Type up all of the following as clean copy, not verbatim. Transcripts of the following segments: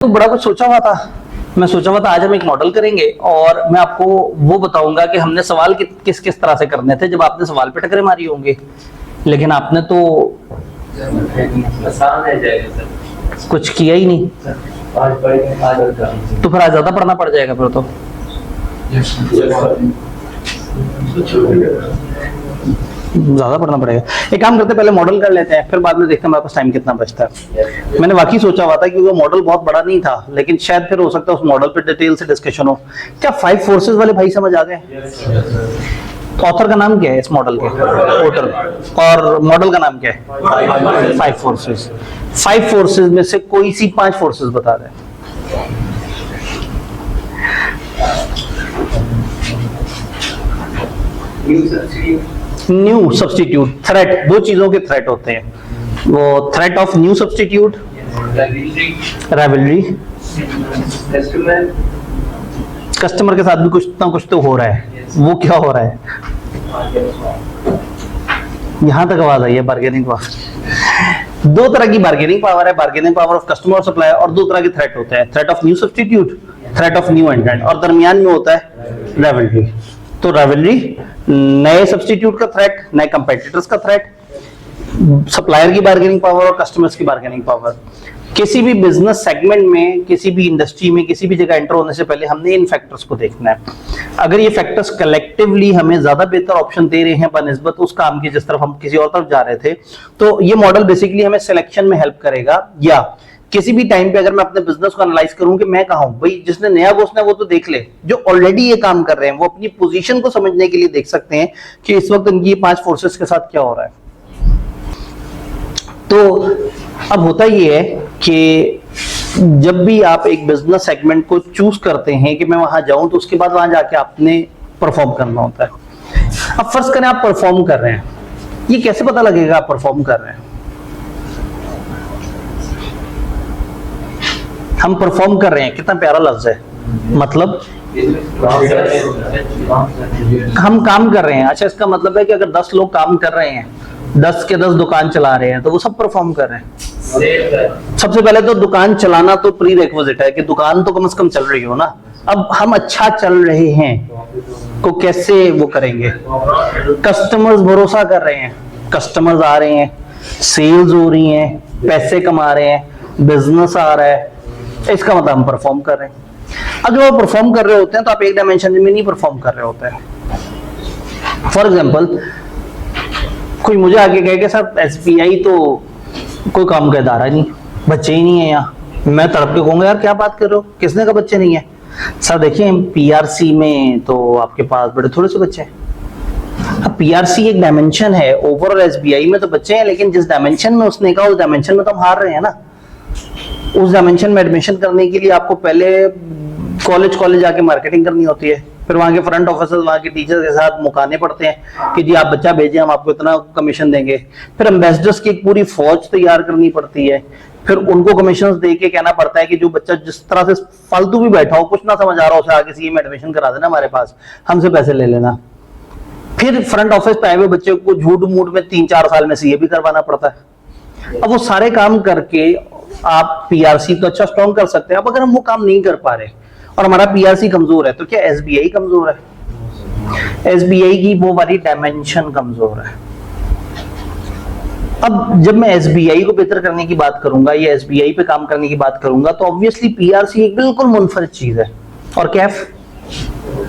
तो बड़ा कुछ सोचा हुआ था। मैं सोचा हुआ था आज हम एक मॉडल करेंगे और मैं आपको वो बताऊंगा कि हमने सवाल किस किस तरह से करने थे जब आपने सवाल पे टकरे मारी होंगे, लेकिन आपने तो आसान है जाएगा सर। कुछ किया ही नहीं। तो फिर आज ज्यादा पढ़ना पड़ जाएगा फिर तो। ज्यादा पढ़ना पड़ेगा। एक काम करते हैं, पहले मॉडल कर लेते हैं, फिर बाद में देखते हैं हमारे पास टाइम कितना बचता है। मैंने वाकई सोचा हुआ था कि वो मॉडल बहुत बड़ा नहीं था, लेकिन शायद फिर हो सकता है उस मॉडल पे डिटेल से डिस्कशन हो। क्या 5 फोर्सेस वाले भाई समझ आ गए? ऑथर का नाम क्या है इस मॉडल के? पोर्टर। और मॉडल का नाम क्या है? 5 फोर्सेस। 5 फोर्सेस में से कोई सी 5 फोर्सेस बता दें। न्यू सब्स्टिट्यूट, थ्रेट, दो चीजों के थ्रेट होते हैं। वो threat of new substitute, rivalry, customer के साथ भी कुछ ना कुछ तो हो रहा है। वो क्या हो रहा है? यहां तक आवाज आई है, बार्गेनिंग पावर। दो तरह की बार्गेनिंग पावर है, बार्गेनिंग पावर ऑफ कस्टमर और सप्लायर, और दो तरह के थ्रेट होते हैं, threat of new substitute, threat of new एंट्रेंट, और दरमियान में होता है राइवलरी। तो राइवलरी नए सब्स्टिट्यूट का थ्रेट, नए कंपेटिटर्स का थ्रेट, सप्लायर की बार्गेनिंग पावर और कस्टमर्स की बार्गेनिंग पावर। किसी भी बिजनेस सेगमेंट में, किसी भी इंडस्ट्री में, किसी भी जगह एंटर होने से पहले हमने इन फैक्टर्स को देखना है। अगर ये फैक्टर्स कलेक्टिवली हमें ज्यादा बेहतर ऑप्शन दे रहे हैं बनिस्बत उस काम की जिस तरफ हम किसी और तरफ जा रहे थे, तो ये मॉडल बेसिकली हमें सिलेक्शन में हेल्प करेगा। या किसी भी टाइम पे अगर मैं अपने बिजनेस को एनालाइज करूं कि मैं कहां हूं, भाई जिसने नया घुसना है वो तो देख ले, जो ऑलरेडी ये काम कर रहे हैं वो अपनी पोजीशन को समझने के लिए देख सकते हैं कि इस वक्त इनकी 5 फोर्सेस के साथ क्या हो रहा है। तो अब होता ये है कि जब भी आप एक बिजनेस सेगमेंट को चूज करते हैं कि मैं वहां जाऊं, तो उसके बाद वहां जाके आपने परफॉर्म करना होता है। अब फर्ज करें आप परफॉर्म कर रहे हैं, ये कैसे पता लगेगा आप परफॉर्म कर रहे हैं? हम परफॉर्म कर रहे हैं, कितना प्यारा लफ्ज है, मतलब हम काम कर रहे हैं। अच्छा, इसका मतलब है कि अगर 10 लोग काम कर रहे हैं, 10 के 10 दुकान चला रहे हैं, तो वो सब परफॉर्म कर रहे हैं। सबसे पहले तो दुकान चलाना तो प्री रिक्विजिट है कि दुकान तो कम से कम चल रही हो ना। अब हम अच्छा चल रहे हैं को कैसे वो करेंगे? कस्टमर्स भरोसा कर रहे हैं, कस्टमर्स आ रहे हैं, सेल्स हो रही हैं, पैसे कमा रहे हैं, बिजनेस आ रहा है, इसका मतलब हम परफॉर्म कर रहे हैं। अगर वो परफॉर्म कर रहे होते हैं तो आप एक डायमेंशन में नहीं परफॉर्म कर रहे होते हैं। फॉर एग्जांपल, कोई मुझे आके कहे कि सर एसबीआई तो कोई काम का इदारा नहीं, बच्चे ही नहीं है यहाँ। मैं तड़प के कहूंगा यार क्या बात कर रहे हो, किसने का बच्चे नहीं है? सर देखिए पीआरसी में तो आपके पास बड़े थोड़े से बच्चे हैं। अब पीआरसी एक डायमेंशन है, ओवरऑल एसबीआई में तो बच्चे हैं, लेकिन जिस डायमेंशन में उसने कहा उस डायमेंशन में तो हम हार रहे हैं ना। उस डायमेंशन में एडमिशन करने के लिए आपको पहले कॉलेज जाके मार्केटिंग करनी होती है, फिर वहां के फ्रंट ऑफिसर्स, वहां के टीचर्स के साथ मुकाने पड़ते हैं कि जी आप बच्चा भेजिए, हम आपको इतना कमीशन देंगे। फिर एम्बेसडर्स की एक पूरी फौज तैयार करनी पड़ती है, फिर उनको कमीशन दे के कहना पड़ता है कि जो बच्चा जिस तरह से फालतू भी बैठा हो, कुछ ना समझ आ रहा हो, उसे आगे सीए में एडमिशन करा देना हमारे पास, हमसे पैसे ले लेना। फिर फ्रंट ऑफिस पे आए हुए बच्चे को झूठ मूठ में 3-4 साल में सीए भी करवाना पड़ता है। अब वो सारे काम करके आप पीआरसी तो अच्छा स्ट्रॉन्ग कर सकते हैं। अब अगर हम वो काम नहीं कर पा रहे और हमारा पीआरसी कमजोर है, तो क्या एसबीआई कमजोर है? एसबीआई की वो वाली डायमेंशन कमजोर है। अब जब मैं एसबीआई को बेहतर करने की बात करूंगा या एसबीआई पे काम करने की बात करूंगा, तो ऑब्वियसली पीआरसी एक बिल्कुल मुनफरिद चीज है। और कैफ,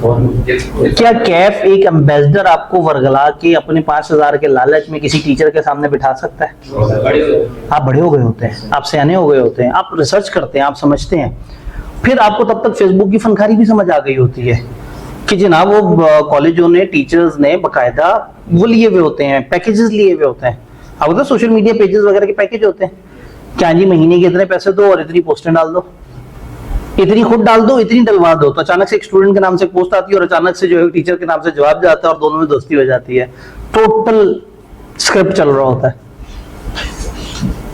क्या कैफ एक एम्बेसडर आपको वर्गला के अपने 5,000 के लालच में किसी टीचर के सामने बिठा सकता है? आप बड़े हो गए होते हैं, आप सियाने हो गए होते हैं, आप रिसर्च करते हैं, आप समझते हैं। फिर आपको तब तक फेसबुक की फनकारी भी समझ आ गई होती है कि जनाब वो कॉलेजों ने, टीचर्स ने बाकायदा वो लिए हुए होते हैं, पैकेजेस लिए हुए होते हैं। आपको तो सोशल मीडिया पेजेस वगैरह के पैकेज होते हैं, क्या जी महीने के इतने पैसे दो और इतनी पोस्टें डाल दो, इतनी खुद डाल दो, इतनी डलवा दो। तो अचानक से एक स्टूडेंट के नाम से पोस्ट आती है और अचानक से जो है टीचर के नाम से जवाब जाता है और दोनों में दोस्ती हो जाती है। टोटल स्क्रिप्ट चल रहा होता है।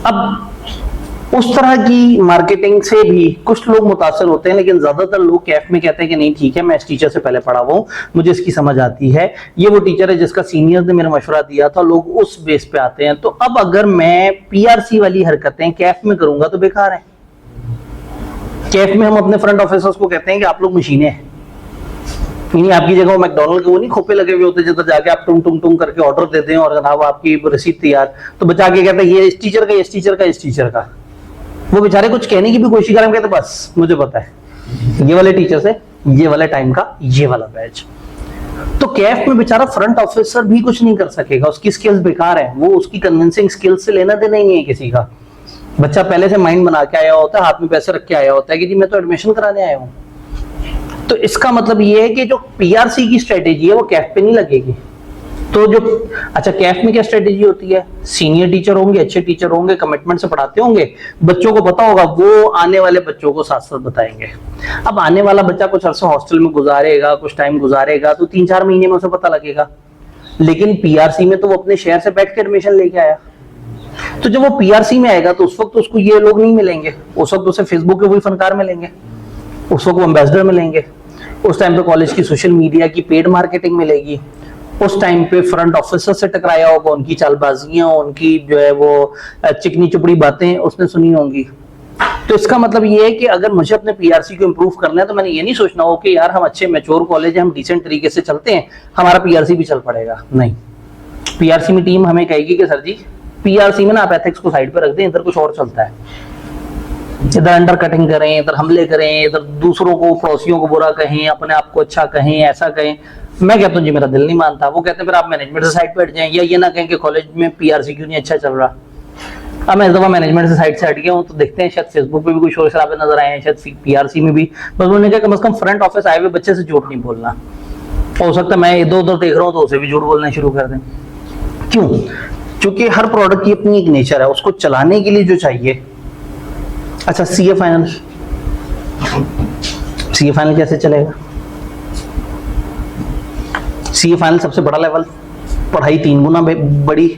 अब उस तरह की मार्केटिंग से भी कुछ लोग मुतासर होते हैं, लेकिन ज्यादातर लोग कैफ में कहते हैं कि नहीं ठीक है, मैं इस टीचर से पहले पढ़ा हुआ हूं, मुझे इसकी समझ आती है, ये वो टीचर है जिसका सीनियर ने मेरा मशवरा दिया था, लोग उस बेस पे आते हैं। तो अब अगर मैं पीआरसी वाली हरकतें कैफ में करूंगा तो बेकार है। कैफ में हम अपने फ्रंट ऑफिसर्स को कहते हैं कि आप लोग मशीनें हैं, यानी आपकी जगह वो मैकडोनल्ड के वो नहीं खोपे लगे हुए होते जिधर जाके आप टुंग टुंग टुंग करके ऑर्डर देते हैं और जनाब आपकी रसीद तैयार, तो बचा के कहते हैं ये इस टीचर का, इस टीचर का, इस टीचर का। वो बेचारे कुछ कहने की भी कोशिश करें, कहते बस मुझे पता है ये वाले टीचर से ये वाले टाइम का ये वाला बैच। तो कैफ में बेचारा फ्रंट ऑफिसर भी कुछ नहीं कर सकेगा, उसकी स्किल्स बेकार है, वो उसकी कन्विंसिंग स्किल्स से लेना देना ही नहीं है किसी का। बच्चा पहले से माइंड बना के आया होता है, हाथ में पैसे रख के आया होता है कि जी मैं तो एडमिशन कराने आया हूँ। तो इसका मतलब ये है कि जो पीआरसी की स्ट्रेटेजी है वो कैफ पे नहीं लगेगी। तो जो अच्छा कैफ में क्या स्ट्रेटेजी होती है, सीनियर टीचर होंगे, अच्छे टीचर होंगे, कमिटमेंट से पढ़ाते होंगे, बच्चों को पता होगा, वो आने वाले बच्चों को साथ साथ बताएंगे। अब आने वाला बच्चा कुछ अर्सा हॉस्टल में गुजारेगा, कुछ टाइम गुजारेगा, तो 3-4 महीने में उसे पता लगेगा। लेकिन पीआरसी में तो वो अपने शहर से बैठ के एडमिशन लेके आया, तो जब वो पीआरसी में आएगा तो उस वक्त उसको ये लोग नहीं मिलेंगे, उस वक्त उसे फेसबुक के वही फनकार मिलेंगे, उस वक्त वो एम्बेसडर मिलेंगे, उस टाइम पे कॉलेज की सोशल मीडिया की पेड मार्केटिंग मिलेगी, उस टाइम पे फ्रंट ऑफिसर से टकराया होगा, उनकी चालबाजियां, उनकी जो है वो चिकनी चुपड़ी बातें उसने सुनी होंगी। तो इसका मतलब ये है कि अगर मुझे अपने पीआरसी को इंप्रूव करना है तो मैंने ये नहीं सोचना हो कि यार हम अच्छे मैच्योर कॉलेज है, हम डिसेंट तरीके से चलते हैं, हमारा पीआरसी भी चल पड़ेगा। नहीं, पीआरसी में टीम हमें कहेगी कि सर जी पीआरसी में ना आप एथिक्स को साइड पे रख दें, इधर कुछ और चलता है, इधर अंडर कटिंग करें, इधर हमले करें, इधर दूसरों को पड़ोसियों को बुरा कहें, अपने आप को अच्छा कहें, ऐसा कहें। मैं कहता हूँ जी मेरा दिल नहीं मानता। वो कहते हैं फिर आप मैनेजमेंट से साइड पे हट जाएं, या ये ना कहें कि कॉलेज में पीआरसी क्यों नहीं अच्छा चल रहा। अब मैं इस दफा मैनेजमेंट से साइड से हट गया हूँ, तो देखते हैं शायद फेसबुक पे भी कुछ शोर शराबे नजर आए हैं, शायद पीआरसी में भी। बस उन्होंने कहा कम से कम फ्रंट ऑफिस आए हुए बच्चे से झूठ नहीं बोलना। हो सकता है मैं इधर उधर देख रहा हूँ तो उसे भी झूठ बोलना शुरू कर दें। क्यों? क्योंकि हर प्रोडक्ट की अपनी एक नेचर है, उसको चलाने के लिए जो चाहिए। अच्छा सीए फाइनल, सीए फाइनल कैसे चलेगा? सीए फाइनल सबसे बड़ा लेवल, पढ़ाई 3 गुना बड़ी,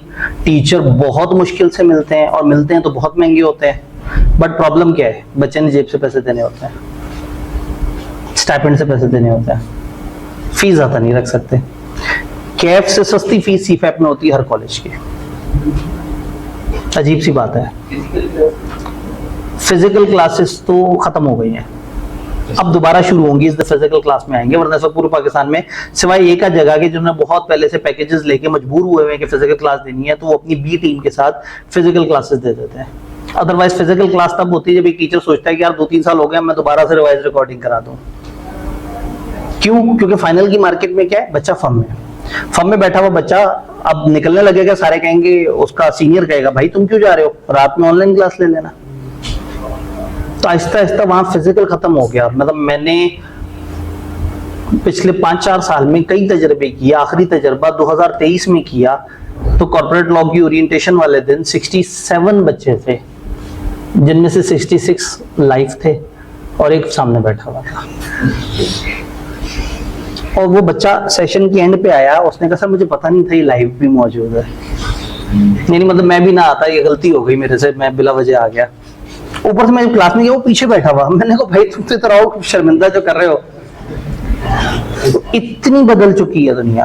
टीचर बहुत मुश्किल से मिलते हैं, और मिलते हैं तो बहुत महंगे होते हैं। बट प्रॉब्लम क्या है, बच्चे ने जेब से पैसे देने होते हैं, स्टाइपेंड से पैसे देने होते हैं, फीस ज्यादा नहीं रख सकते। कैफ से सस्ती फीस सीफैप में होती है हर कॉलेज की। अजीब सी बात है। फिजिकल क्लासेस तो खत्म हो गई हैं, अब दोबारा शुरू होंगी, इस फिजिकल क्लास में आएंगे, वरना सब पूरे पाकिस्तान में सिवाय एक आध जगह के जिन्होंने बहुत पहले से पैकेजेस लेके मजबूर हुए हैं कि फिजिकल क्लास देनी है, तो वो अपनी बी टीम के साथ फिजिकल क्लासेस दे देते हैं। अदरवाइज फिजिकल क्लास तब होती है जब एक टीचर सोचता है कि यार 2-3 साल हो गए, मैं दोबारा से रिवाइज रिकॉर्डिंग करा दूं। क्यों? क्योंकि फाइनल की मार्केट में क्या है, बच्चा फर्म में बैठा हुआ बच्चा अब निकलने लगेगा, सारे कहेंगे, उसका सीनियर कहेगा भाई तुम क्यों जा रहे हो, रात में ऑनलाइन क्लास ले लेना। तो आहिस्ता आहिस्ता वहां फिजिकल खत्म हो गया। मतलब मैंने पिछले 5-4 साल में कई तजर्बे किए, आखिरी तजर्बा 2023 में किया, तो कॉर्पोरेट लॉ की ओरिएंटेशन वाले दिन 67 बच्चे थे, जिनमें से 66 लाइव थे और एक सामने बैठा हुआ था। और वो बच्चा सेशन के एंड पे आया, उसने कहा सर मुझे पता नहीं था ये लाइव भी मौजूद है। यानी मतलब मैं भी ना आता, ये गलती हो गई मेरे से, मैं बिला वजह आ गया। ऊपर से मैं क्लास में गया, वो पीछे बैठा हुआ, मैंने कहा भाई तुम तो इतना शर्मिंदा जो कर रहे हो। तो इतनी बदल चुकी है दुनिया।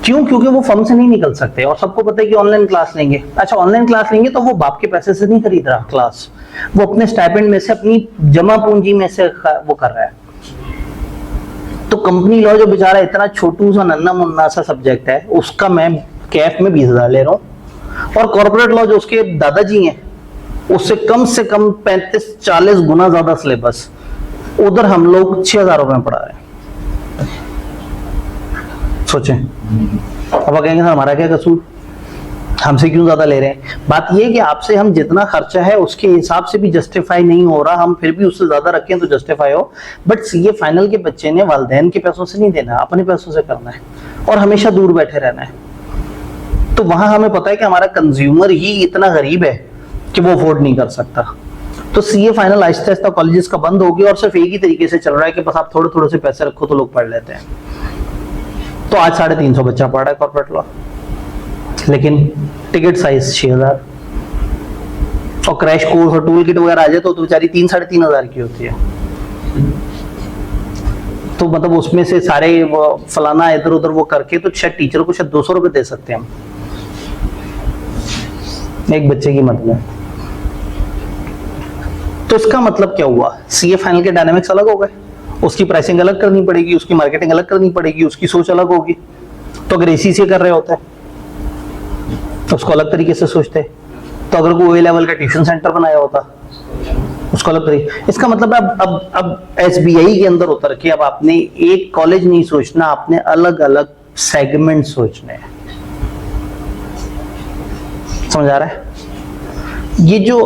क्यों? क्योंकि वो फर्म से नहीं निकल सकते, और सबको पता है कि ऑनलाइन क्लास लेंगे। अच्छा ऑनलाइन क्लास लेंगे तो वो बाप के पैसे से नहीं खरीद रहा क्लास, वो अपने स्टाइपेंड में से, अपनी जमा पूंजी में से वो कर रहा है। तो कंपनी लॉ जो बेचारा इतना छोटू सा नन्ना मुन्ना सा सब्जेक्ट है, उसका मैं कैफ में 20,000 ले रहा हूँ, और कॉर्पोरेट लॉ जो उसके दादाजी हैं उससे कम 35-40 गुना ज्यादा सिलेबस, उधर हम लोग 6,000 रुपए में पढ़ा रहे हैं। सोचें, अब कहेंगे सर हमारा क्या कसूर, हमसे क्यों ज्यादा ले रहे हैं। बात यह है कि आपसे हम जितना खर्चा है उसके हिसाब से भी जस्टिफाई नहीं हो रहा, हम फिर भी उससे ज्यादा रखें तो जस्टिफाई हो। बट सीए फाइनल के बच्चे ने वालिदैन के पैसों से नहीं देना, अपने पैसों से करना है, और हमेशा दूर बैठे रहना है। तो वहां हमें पता है कि हमारा कंज्यूमर ही इतना गरीब है कि वो अफोर्ड नहीं कर सकता। तो CA final Aahista Aahista colleges का बंद हो गया, और सिर्फ एक ही तरीके से चल रहा है कि बस आप थोड़े थोड़े से पैसे रखो तो लोग पढ़ लेते हैं। तो आज 350 बच्चा पढ़ रहा है कॉर्पोरेट लॉ, लेकिन टिकट साइज 6,000, और क्रैश कोर्स और टूल किट वगैरह आ जाए तो बेचारी 3-3.5 हजार की होती है। तो मतलब उसमें से सारे वो फलाना इधर उधर वो करके तो शायद टीचर को शायद 200 रुपए दे सकते हैं हम एक बच्चे की मदद में। तो इसका मतलब क्या हुआ, सीए फाइनल के डायनामिक्स अलग हो गए, उसकी प्राइसिंग अलग करनी पड़ेगी, उसकी मार्केटिंग अलग करनी पड़ेगी, उसकी सोच अलग होगी। तो अगर एसीसीए कर रहे होते तो उसको अलग तरीके से सोचते, तो अगर कोई लेवल का ट्यूशन सेंटर बनाया होता उसको अलग तरीके। इसका मतलब अब एसबीआई के अंदर उतर के अब आपने एक कॉलेज नहीं सोचना, आपने अलग अलग सेगमेंट सोचने हैं। समझ आ रहा है? ये जो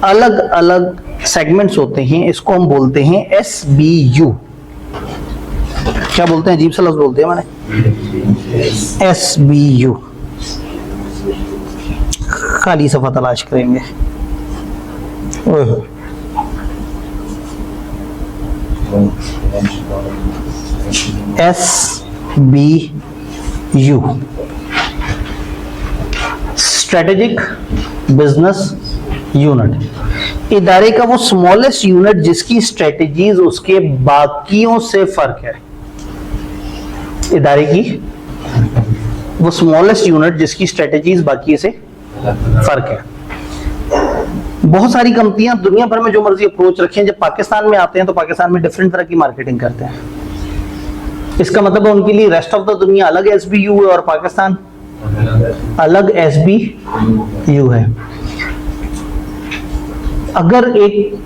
अलग अलग सेगमेंट्स होते हैं इसको हम बोलते हैं एसबीयू। क्या बोलते हैं, अजीब सा लफ्ज बोलते हैं मैंने, एसबीयू। खाली सफा तलाश करेंगे। एसबीयू स्ट्रेटेजिक बिजनेस यूनिट, इदारे का वो स्मॉलेस्ट यूनिट जिसकी स्ट्रेटेजीज उसके बाकियों से फर्क है। इदारे की वो स्मॉलेस्ट यूनिट जिसकी स्ट्रेटेजीज बाकी से फर्क है। बहुत सारी कंपनियां दुनिया भर में जो मर्जी अप्रोच रखें, जब पाकिस्तान में आते हैं तो पाकिस्तान में डिफरेंट तरह की मार्केटिंग करते हैं। इसका मतलब उनके लिए रेस्ट ऑफ द दुनिया अलग एसबीयू है और पाकिस्तान अलग एसबीयू है। अगर एक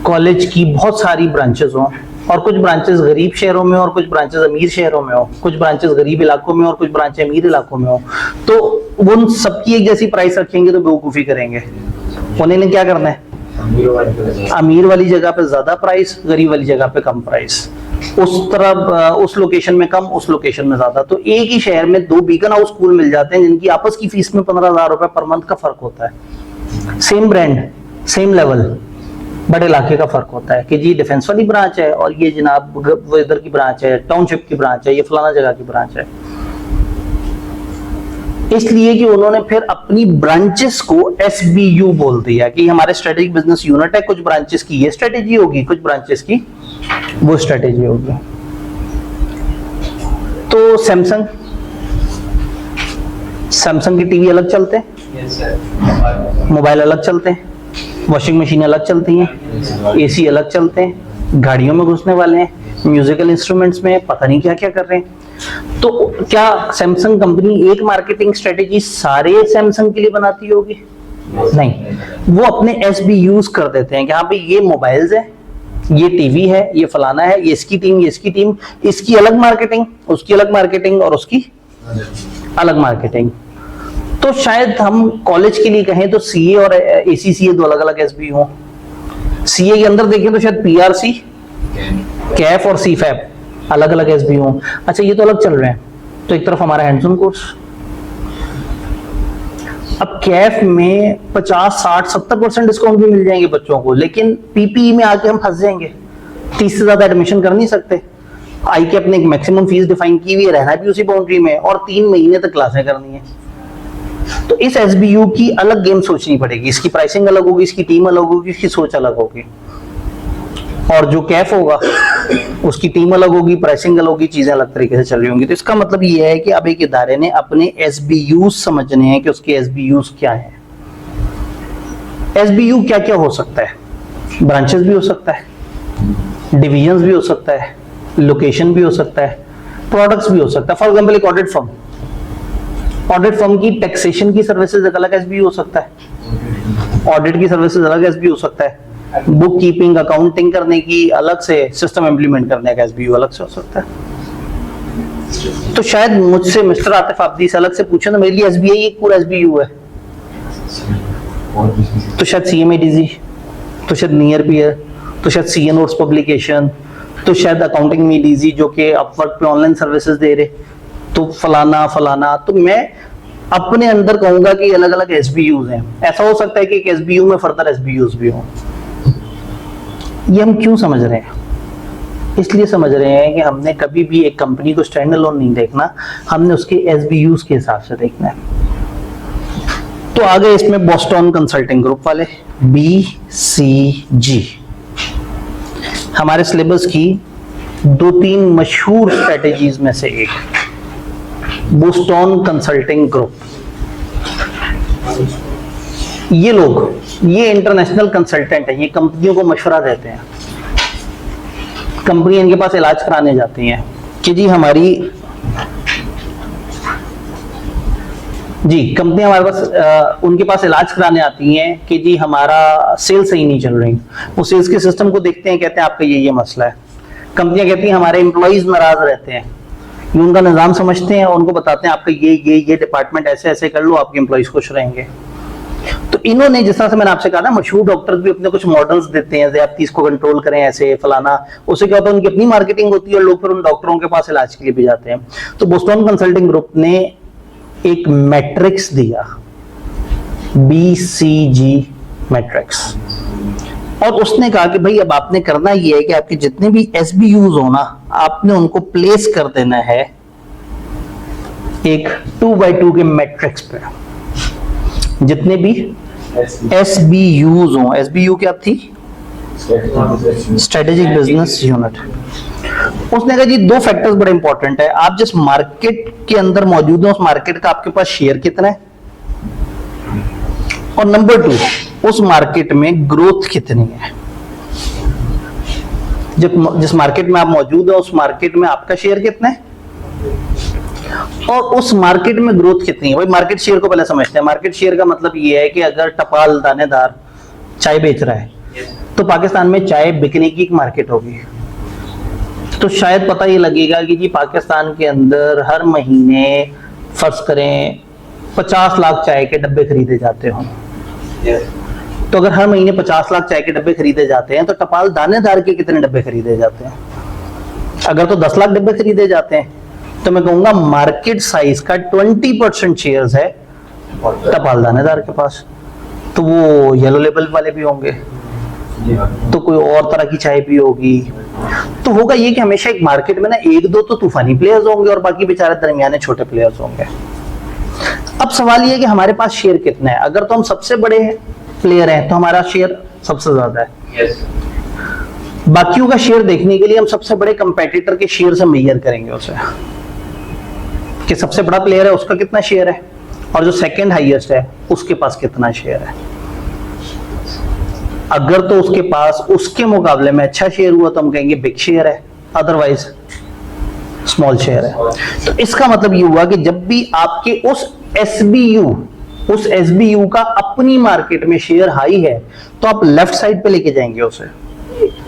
कॉलेज की बहुत सारी ब्रांचेस हो और कुछ ब्रांचेस गरीब शहरों में और कुछ ब्रांचेस अमीर शहरों में हो, कुछ ब्रांचेस गरीब इलाकों में और कुछ ब्रांचेस अमीर इलाकों में हो, तो वो उन सबकी एक जैसी प्राइस रखेंगे तो बेवकूफी करेंगे। उन्हें क्या करना है, अमीर वाली जगह पे ज्यादा प्राइस, गरीब वाली जगह पे कम प्राइस, उस तरह उस लोकेशन में कम, उस लोकेशन में ज्यादा। तो एक ही शहर में दो बीकन हाउस स्कूल मिल जाते हैं जिनकी आपस की फीस में 15,000 रुपए पर मंथ का फर्क होता है। सेम ब्रांड, सेम लेवल, बड़े इलाके का फर्क होता है कि जी डिफेंस वाली ब्रांच है और ये जनाब वो इधर की ब्रांच है, टाउनशिप की ब्रांच है, ये फलाना जगह की ब्रांच है। इसलिए कि उन्होंने फिर अपनी ब्रांचेस को एसबीयू बोल दिया कि हमारे स्ट्रेटेजिक बिजनेस यूनिट है, कुछ ब्रांचेस की ये स्ट्रेटेजी होगी, कुछ ब्रांचेस की वो स्ट्रेटेजी होगी। तो सैमसंग की टीवी अलग चलते हैं, मोबाइल अलग चलते हैं, वॉशिंग मशीन अलग चलती हैं, एसी अलग चलते हैं, गाड़ियों में घुसने वाले हैं, म्यूजिकल इंस्ट्रूमेंट्स में पता नहीं क्या क्या कर रहे हैं। तो क्या सैमसंग कंपनी एक मार्केटिंग स्ट्रेटेजी सारे सैमसंग के लिए बनाती होगी? नहीं, वो अपने एसबीयूज कर देते हैं कि हाँ भाई ये मोबाइल्स है, ये टीवी है, ये फलाना है, ये इसकी टीम, ये इसकी टीम, इसकी अलग मार्केटिंग, उसकी अलग मार्केटिंग और उसकी अलग मार्केटिंग। तो शायद हम कॉलेज के लिए कहें तो सीए और एसीसीए दो अलग अलग एसबी हो। सीए के अंदर देखें तो शायद पीआरसी, कैफ और सीफैब अलग अलग एसबी हो। अच्छा, ये तो अलग चल रहे हैं। तो एक तरफ हमारा हैंड्स ऑन कोर्स, अब कैफ में 50, 60, 70% डिस्काउंट भी मिल जाएंगे बच्चों को, लेकिन पीपीई में आके हम फंस जाएंगे। 30 से ज्यादा एडमिशन कर नहीं सकते। आई के अपने एक मैक्सिमम फीस डिफाइन की हुई है, रहना भी उसी बाउंड्री में और 3 महीने तक क्लासें करनी है। तो इस एसबीयू की अलग गेम सोचनी पड़ेगी, इसकी प्राइसिंग अलग होगी, इसकी टीम अलग होगी, इसकी सोच अलग होगी। और जो कैफ होगा उसकी टीम अलग होगी, प्राइसिंग अलग होगी, चीजें अलग तरीके से चल रही होंगी। तो इसका मतलब ये है कि अब एक इदारे ने अपने एसबीयू समझने हैं कि उसके एसबीयू क्या है। एसबीयू क्या क्या हो सकता है? ब्रांचेस भी हो सकता है, डिविजन्स भी हो सकता है, लोकेशन भी हो सकता है, प्रोडक्ट्स भी हो सकता है। फॉर एग्जाम्पल एक ऑडिट फर्म की टैक्सेशन की सर्विसेज अलग एसबीयू हो सकता है, ऑडिट की सर्विसेज अलग एसबीयू हो सकता है, बुक कीपिंग, अकाउंटिंग करने की अलग से, सिस्टम इंप्लीमेंट करने का एसबीयू अलग से हो सकता है। तो शायद मुझसे मिस्टर आतिफ आब्दी से अलग से पूछे तो मेरे लिए एसबीआई एक पूरा एसबीयू है, तो शायद सीएमएडीजी, तो शायद नियर पीयर, तो शायद सीए नोट्स पब्लिकेशन, तो शायद अकाउंटिंग में डीजी जो कि अपवर्क पे ऑनलाइन सर्विसेज दे रहे, तो फलाना फलाना। तो मैं अपने अंदर कहूंगा कि अलग अलग एसबीयूज हैं। ऐसा हो सकता है कि एक एसबीयू में फर्दर एसबीयूज भी हो। ये हम क्यों समझ रहे हैं? इसलिए समझ रहे हैं कि हमने कभी भी एक कंपनी को स्टैंड अलोन नहीं देखना, हमने उसके एसबीयूज के हिसाब से देखना है। तो आगे इसमें बोस्टन कंसल्टिंग ग्रुप वाले, BCG, हमारे सिलेबस की 2-3 मशहूर स्ट्रेटेजीज में से एक, बोस्टन कंसल्टिंग ग्रुप। ये लोग ये इंटरनेशनल कंसल्टेंट है, ये कंपनियों को मशवरा देते हैं। कंपनी इनके पास इलाज कराने जाती हैं कि जी कंपनी हमारे पास उनके पास इलाज कराने आती हैं कि जी हमारा सेल सही नहीं चल रही। वो सेल्स के सिस्टम को देखते हैं, कहते हैं आपका ये मसला है। कंपनियां कहती हैं हमारे एम्प्लॉइज नाराज रहते हैं, ये उनका निजाम समझते हैं और उनको बताते हैं आपका ये डिपार्टमेंट ऐसे ऐसे कर लो, आपके एम्प्लॉइज खुश रहेंगे। तो इन्होंने, जिस तरह से मैंने आपसे कहा ना, मशहूर डॉक्टर भी अपने कुछ मॉडल्स देते हैं, आप इसको कंट्रोल करें ऐसे फलाना, उससे क्या होता है उनकी अपनी मार्केटिंग होती है और लोग फिर उन डॉक्टरों के पास इलाज के लिए भी जाते हैं। तो बोस्टन कंसल्टिंग ग्रुप ने एक मैट्रिक्स दिया, BCG मैट्रिक्स, और उसने कहा कि भाई अब आपने करना ये है कि आपके जितने भी SBUs हो ना, आपने उनको प्लेस कर देना है एक 2x2 के मैट्रिक्स पे। जितने भी SBUs हो, SBU क्या थी? Strategic business unit. उसने कहा जी दो फैक्टर्स बड़े इंपॉर्टेंट है, आप जिस मार्केट के अंदर मौजूद हैं उस मार्केट का आपके पास शेयर कितना है, और नंबर 2 उस मार्केट में ग्रोथ कितनी है। जिस मार्केट में आप मौजूद है उस मार्केट में आपका शेयर कितना है और उस मार्केट में ग्रोथ कितनी है। भाई मार्केट शेयर को पहले समझते हैं। मार्केट शेयर का मतलब ये है कि अगर टपाल दानेदार चाय बेच रहा है तो पाकिस्तान में चाय बिकने की एक मार्केट होगी। तो शायद पता ये लगेगा कि जी पाकिस्तान के अंदर हर महीने फर्ज करें 50 लाख चाय के डब्बे खरीदे जाते हों। तो अगर हर महीने 50 लाख चाय के डब्बे खरीदे जाते हैं तो टपाल दानेदार के कितने डब्बे खरीदे जाते हैं? अगर तो 10 लाख डब्बे खरीदे जाते हैं तो मैं कहूंगा मार्केट साइज का 20% शेयर्स है टपाल दानेदार के पास। तो वो येलो लेबल वाले भी होंगे, तो कोई और तरह की चाय भी होगी। तो होगा ये कि हमेशा एक मार्केट में ना एक दो तो तूफानी प्लेयर्स होंगे और बाकी बेचारे दरमियाने छोटे प्लेयर्स होंगे। अब सवाल ये है कि हमारे पास शेयर कितना है। अगर तो हम सबसे बड़े प्लेयर हैं तो हमारा शेयर सबसे ज्यादा है। बाकियों का शेयर देखने के लिए हम सबसे बड़े कंपेटिटर के शेयर से मेजर करेंगे उसे, कि सबसे बड़ा प्लेयर है उसका कितना शेयर है और जो सेकंड हाईएस्ट है उसके पास कितना शेयर है। अगर तो उसके पास उसके मुकाबले में अच्छा शेयर हुआ तो हम कहेंगे बिग शेयर है, अदरवाइज स्मॉल शेयर है। तो इसका मतलब ये हुआ कि जब भी आपके उस SBU का अपनी मार्केट में शेयर हाई है तो आप लेफ्ट साइड पे लेके जाएंगे उसे,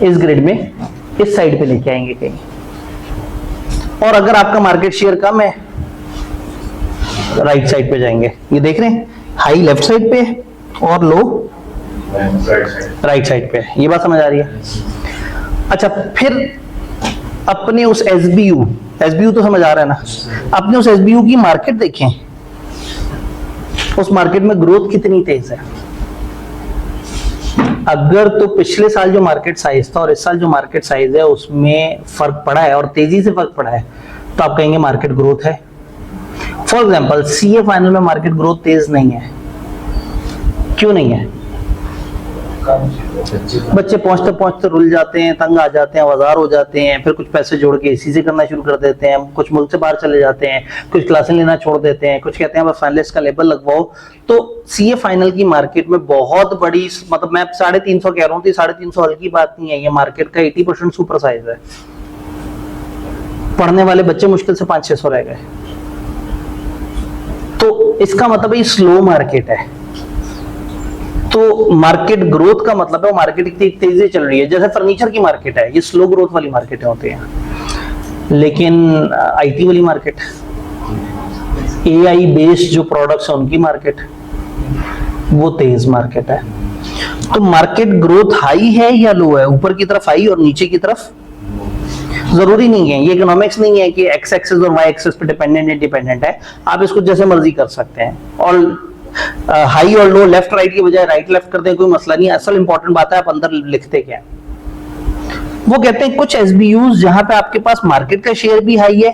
इस ग्रिड में इस साइड पे लेके आएंगे कहीं। और अगर आपका मार्केट शेयर कम है राइट साइड पे जाएंगे। ये देख रहे हैं, हाई लेफ्ट साइड पे और लो राइट साइड पे। ये बात समझ आ रही है? अच्छा, फिर अपने उस SBU तो समझ आ रहा है ना, अपने उस SBU की मार्केट देखें, उस मार्केट में ग्रोथ कितनी तेज है। अगर तो पिछले साल जो मार्केट साइज था और इस साल जो मार्केट साइज है उसमें फर्क पड़ा है और तेजी से फर्क पड़ा है तो आप कहेंगे मार्केट ग्रोथ है। फॉर एग्जाम्पल CA फाइनल में मार्केट ग्रोथ तेज नहीं है। क्यों नहीं है? बच्चे पहुंचते पहुंचते रुल जाते हैं, तंग आ जाते हैं, आवाजार हो जाते हैं, फिर कुछ पैसे जोड़ के इसी से करना शुरू कर देते हैं, कुछ मुल्क से बाहर चले जाते हैं, कुछ क्लासें लेना छोड़ देते हैं, कुछ कहते हैं बस फाइनलिस्ट का लेबल लगवाओ। तो CA फाइनल की मार्केट में बहुत बड़ी, मतलब मैं 350 कह रहा हूँ, 350 हल्की बात नहीं है। ये मार्केट का 80% सुपर साइज है। पढ़ने वाले बच्चे मुश्किल से 500-600 रह गए। तो इसका मतलब ये स्लो मार्केट है। तो मार्केट ग्रोथ का मतलब है मार्केट इतनी तेजी से चल रही है। जैसे फर्नीचर की मार्केट है, ये स्लो ग्रोथ वाली मार्केट होती है। लेकिन IT वाली मार्केट, AI बेस्ड जो प्रोडक्ट्स है उनकी मार्केट, वो तेज मार्केट है। तो मार्केट ग्रोथ हाई है या लो है? ऊपर की तरफ हाई और नीचे की तरफ जरूरी नहीं है। ये इकोनॉमिक्स नहीं है कि एक्स एक्सिस और वाई एक्सिस पे डिपेंडेंट इंडिपेंडेंट है। आप इसको जैसे मर्जी कर सकते हैं और हाई और लो लेफ्ट राइट की बजाय राइट लेफ्ट करते हैं, कोई मसला नहीं है। असल इंपॉर्टेंट बात है आप अंदर लिखते क्या है। वो कहते हैं कुछ SBUs जहां पे आपके पास मार्केट का शेयर भी हाई है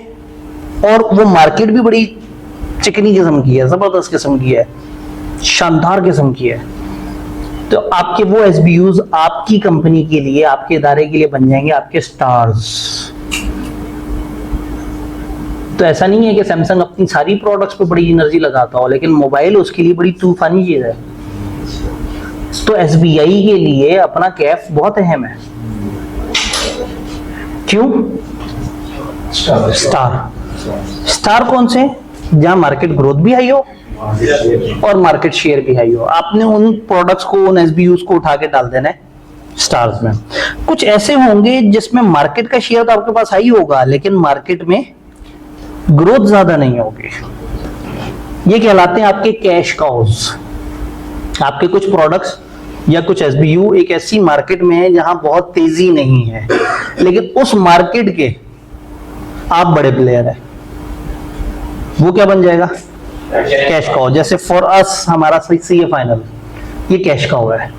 और वो मार्केट भी बड़ी चिकनी किस्म की है, जबरदस्त किस्म की है, शानदार किस्म की है, तो आपके वो SBUs आपकी कंपनी के लिए, आपके इदारे के लिए बन जाएंगे आपके स्टार्स। तो ऐसा नहीं है कि सैमसंग अपनी सारी प्रोडक्ट्स पे बड़ी एनर्जी लगाता हो, लेकिन मोबाइल उसके लिए बड़ी तूफानी चीज है। तो एसबीआई के लिए अपना कैफ बहुत अहम है। क्यों? स्टार कौन से? जहां मार्केट ग्रोथ भी हाई हो और मार्केट शेयर भी हाई हो। आपने उन प्रोडक्ट्स को, उन एसबीयूज को उठा के डाल देना है स्टार्स में। कुछ ऐसे होंगे जिसमें मार्केट का शेयर तो आपके पास हाई होगा लेकिन मार्केट में ग्रोथ ज्यादा नहीं होगी। ये कहलाते हैं आपके कैश काउज। आपके कुछ प्रोडक्ट्स या कुछ एसबीयू एक ऐसी मार्केट में है जहां बहुत तेजी नहीं है लेकिन उस मार्केट के आप बड़े प्लेयर हैं, वो क्या बन जाएगा? Cash cow. जैसे फॉर अस हमारा सीए फाइनल ये कैश काउ है।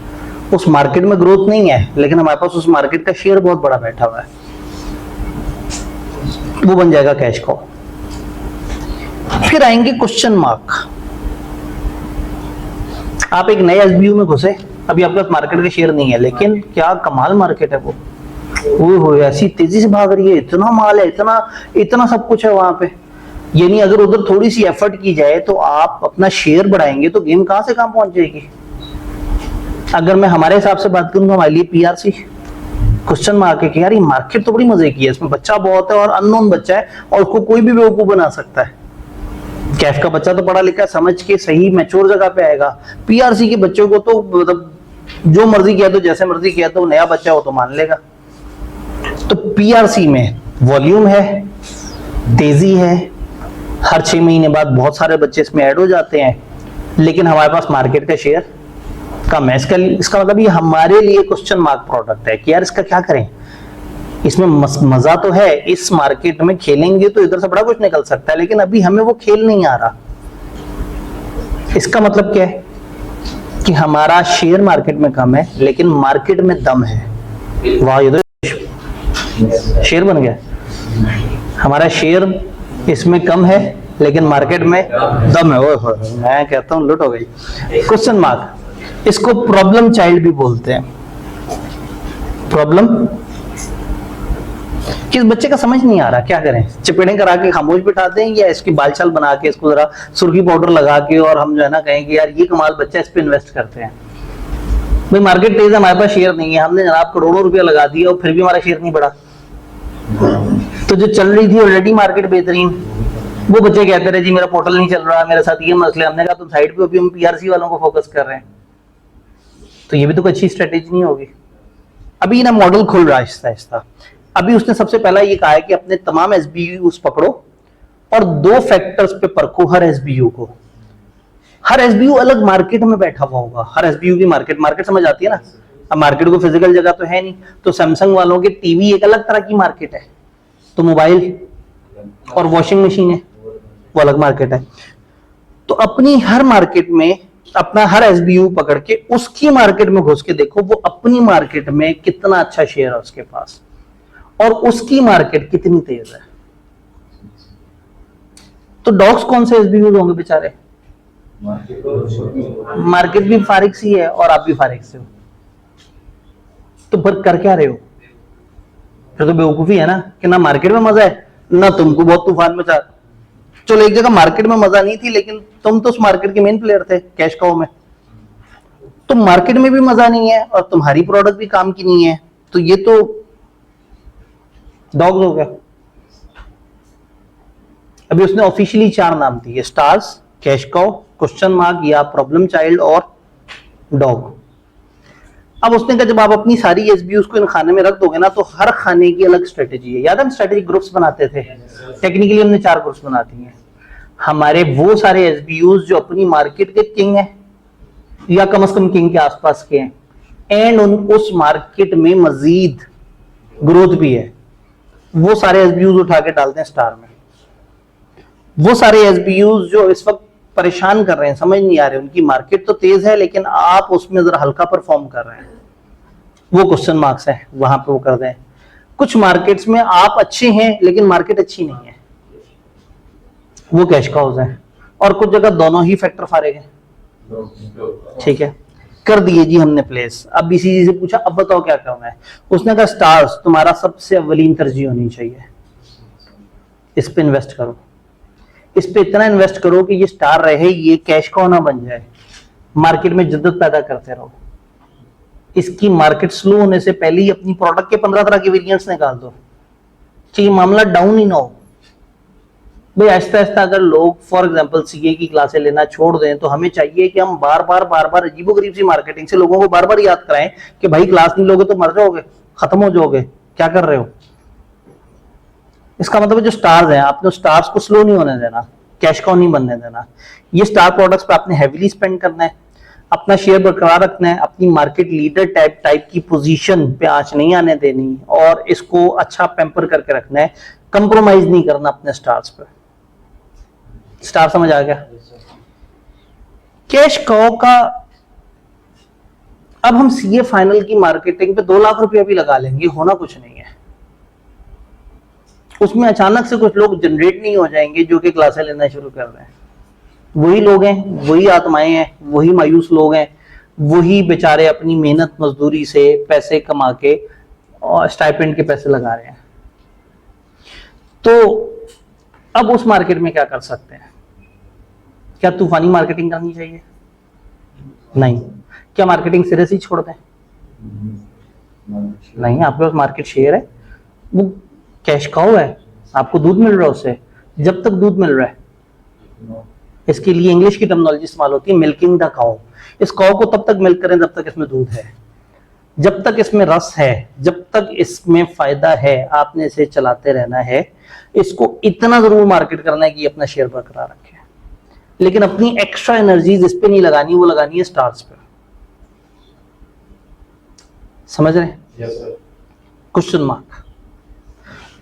उस मार्केट में ग्रोथ नहीं है लेकिन हमारे पास उस मार्केट का शेयर बहुत बड़ा बैठा हुआ है, वो बन जाएगा कैश काउ। फिर आएंगे क्वेश्चन मार्क। आप एक नए एसबीयू में घुसे, अभी आपके पास मार्केट का शेयर नहीं है लेकिन क्या कमाल मार्केट है वो ऐसी तेजी से भाग रही है, इतना माल है, इतना सब कुछ है वहां पे। यानी अगर उधर थोड़ी सी एफर्ट की जाए तो आप अपना शेयर बढ़ाएंगे तो गेम कहां से कहां पहुंच जाएगी। अगर मैं हमारे हिसाब से बात करूंगा, हमारे लिए पीआरसी क्वेश्चन मार्क है कि यार ये मार्केट तो बड़ी मजे की है, इसमें बच्चा बहुत है और अननोन बच्चा है और उसको कोई भी बेवकूफ बना सकता है। कैफ का बच्चा तो पढ़ा लिखा समझ के सही मैच्योर जगह पे आएगा। पीआरसी के बच्चों को तो मतलब जो मर्जी किया तो जैसे मर्जी किया तो नया बच्चा हो तो मान लेगा। तो पीआरसी में वॉल्यूम है, तेजी है, हर 6 महीने बाद बहुत सारे बच्चे इसमें ऐड हो जाते हैं लेकिन हमारे पास मार्केट का शेयर कम है। इसका मतलब ये हमारे लिए क्वेश्चन मार्क प्रोडक्ट है कि यार इसका क्या करें। इसमें मजा तो है, इस मार्केट में खेलेंगे तो इधर से बड़ा कुछ निकल सकता है लेकिन अभी हमें वो खेल नहीं आ रहा। इसका मतलब क्या है कि हमारा शेयर मार्केट में कम है लेकिन मार्केट में दम है। वाह, ये तो शेयर बन गया। हमारा शेयर इसमें कम है लेकिन मार्केट में दम है। ओह, मैं कहता हूं लुट हो गई। क्वेश्चन मार्क, इसको प्रॉब्लम चाइल्ड भी बोलते हैं। प्रॉब्लम किस बच्चे का समझ नहीं आ रहा, क्या करें? चपेड़े करा के खामोश बिठा दें या इसकी बालछाल बना के इसको जरा सुर्खी पाउडर लगा के और हम जो है ना कहें कि यार ये कमाल बच्चा, इस पे इन्वेस्ट करते हैं। भाई मार्केट तेज है, हमारे पास शेयर नहीं है, हमने जनाब करोड़ों रुपया लगा दिया और फिर भी हमारा शेयर नहीं बढ़ा। तो जो चल रही थी ऑलरेडी मार्केट बेहतरीन, वो बच्चे कहते रहे जी मेरा पोर्टल नहीं चल रहा, मेरे साथ ये मसले। हमने कहा तुम साइड पे अभी हम पीआरसी वालों को फोकस कर रहे हैं। तो ये भी तो कोई अच्छी स्ट्रेटेजी नहीं होगी। अभी ना मॉडल खुल रहा है आहिस्ता आहिस्ता। अभी उसने सबसे पहला ये कहा है कि अपने तमाम एसबीयू पकड़ो और 2 फैक्टर्स पे परखो हर एसबीयू को। हर एसबीयू अलग मार्केट में बैठा हुआ होगा। हर एसबीयू की मार्केट समझ आती है ना। अब मार्केट को फिजिकल जगह तो है नहीं, तो सैमसंग वालों के टीवी एक अलग तरह की मार्केट है, तो मोबाइल और वॉशिंग मशीन है वो अलग मार्केट है। तो अपनी हर मार्केट में अपना हर एसबीयू पकड़ के उसकी मार्केट में घुस के देखो वो अपनी मार्केट में कितना अच्छा शेयर है उसके पास और उसकी मार्केट कितनी तेज है। तो डॉग्स कौन से एसबीयू होंगे बेचारे? मार्केट भी फारिग सी है और आप भी फारिग से हो, तो फिर कर क्या रहे हो? फिर तो बेवकूफी है ना कि ना मार्केट में मजा है ना तुमको बहुत तूफान में चल। चलो एक जगह मार्केट में मजा नहीं थी लेकिन तुम तो उस मार्केट के मेन प्लेयर थे कैश काउ में। तो मार्केट में भी मजा नहीं है और तुम्हारी प्रोडक्ट भी काम की नहीं है, तो ये तो डॉग्स हो गया। अभी उसने ऑफिशियली 4 नाम दिए, stars, cash cow, question mark या प्रॉब्लम चाइल्ड और डॉग। अब उसने कहा जब आप अपनी सारी एसबीयूज को इन खाने में रख दोगे ना तो हर खाने की अलग स्ट्रेटेजी है। याद है हम स्ट्रेटेजिक ग्रुप्स बनाते थे, टेक्निकली हमने 4 ग्रुप्स बना दिए हैं। हमारे वो सारे एसबीयूज जो अपनी मार्केट के किंग हैं या कम से कम किंग के आसपास के हैं एंड उस मार्केट में मजीद ग्रोथ भी है, वो सारे एसबीयूज उठा के डालते हैं स्टार में। वो सारे एसबीयूज जो इस वक्त परेशान कर रहे हैं, समझ नहीं आ रहे, उनकी मार्केट तो तेज है लेकिन आप उसमें जरा हल्का परफॉर्म कर रहे हैं, वो क्वेश्चन मार्क्स है, वहां पे वो कर दें। कुछ मार्केट्स में आप अच्छे हैं लेकिन मार्केट अच्छी नहीं है, वो कैश काउज है। और कुछ जगह दोनों ही फैक्टर फारे गए। ठीक है, कर दिए जी हमने प्लेस। अब बीसीजी से पूछा अब बताओ क्या करना है। उसने कहा स्टार्स तुम्हारा सबसे अव्वलीन तरजीह होनी चाहिए, इस पे इन्वेस्ट करो, इस पे इतना इन्वेस्ट करो कि ये स्टार रहे, ये कैश काउ ना बन जाए, मार्केट में जिद्दत पैदा करते रहो। इसकी मार्केट स्लो होने से पहले ही अपनी प्रोडक्ट के 15 तरह के वेरिएंट्स निकाल दो कि ये मामला डाउन ही ना हो। भाई आहिस्ता आहिस्ता अगर लोग फॉर एग्जांपल सीए की क्लासें लेना छोड़ दें तो हमें चाहिए कि हम बार बार अजीबोगरीब सी मार्केटिंग से लोगों को बार बार याद कराएं कि भाई क्लास नहीं लोगे तो मर जाओगे, खत्म हो जाओगे, क्या कर रहे हो। इसका मतलब जो स्टार्स हैं आपने स्टार्स को स्लो नहीं होने देना, कैश काउ नहीं बनने देना। ये स्टार प्रोडक्ट्स पे आपने हैवीली स्पेंड करना है, अपना शेयर बरकरार रखना है, अपनी मार्केट लीडर टाइप की पोजीशन पे आंच नहीं आने देनी और इसको अच्छा पैम्पर करके रखना है, कंप्रोमाइज नहीं करना अपने स्टार्स पे। स्टार समझ आ गया। कैश काउ का अब हम सीए फाइनल की मार्केटिंग पे 2 लाख रुपया भी लगा लेंगे, होना कुछ नहीं है। उसमें अचानक से कुछ लोग जनरेट नहीं हो जाएंगे जो कि क्लासें लेना शुरू कर रहे हैं। वही लोग हैं, वही आत्माएं हैं, वही मायूस लोग हैं, वही बेचारे अपनी मेहनत मजदूरी से पैसे कमा के और स्टाइपेंड के पैसे लगा रहे हैं। तो अब उस मार्केट में क्या कर सकते हैं? क्या तूफानी मार्केटिंग करनी चाहिए? नहीं। क्या मार्केटिंग सिरे से ही छोड़ दें? नहीं, आपके पास मार्केट शेयर है, वो कैश काउ है, आपको दूध मिल रहा है उससे, जब तक दूध मिल रहा है। इसके लिए इंग्लिश की टर्मिनोलॉजी इस्तेमाल होती है मिल्किंग द काउ। इस काउ को तब तक मिल्क करें जब तक इसमें दूध है, जब तक इसमें रस है, जब तक इसमें फायदा है, आपने इसे चलाते रहना है। इसको इतना जरूर मार्केट करना है कि अपना शेयर बरकरार रखे, लेकिन अपनी एक्स्ट्रा एनर्जीज इस पे नहीं लगानी, वो लगानी है स्टार्स पे। समझ रहे हैं? क्वेश्चन मार्क,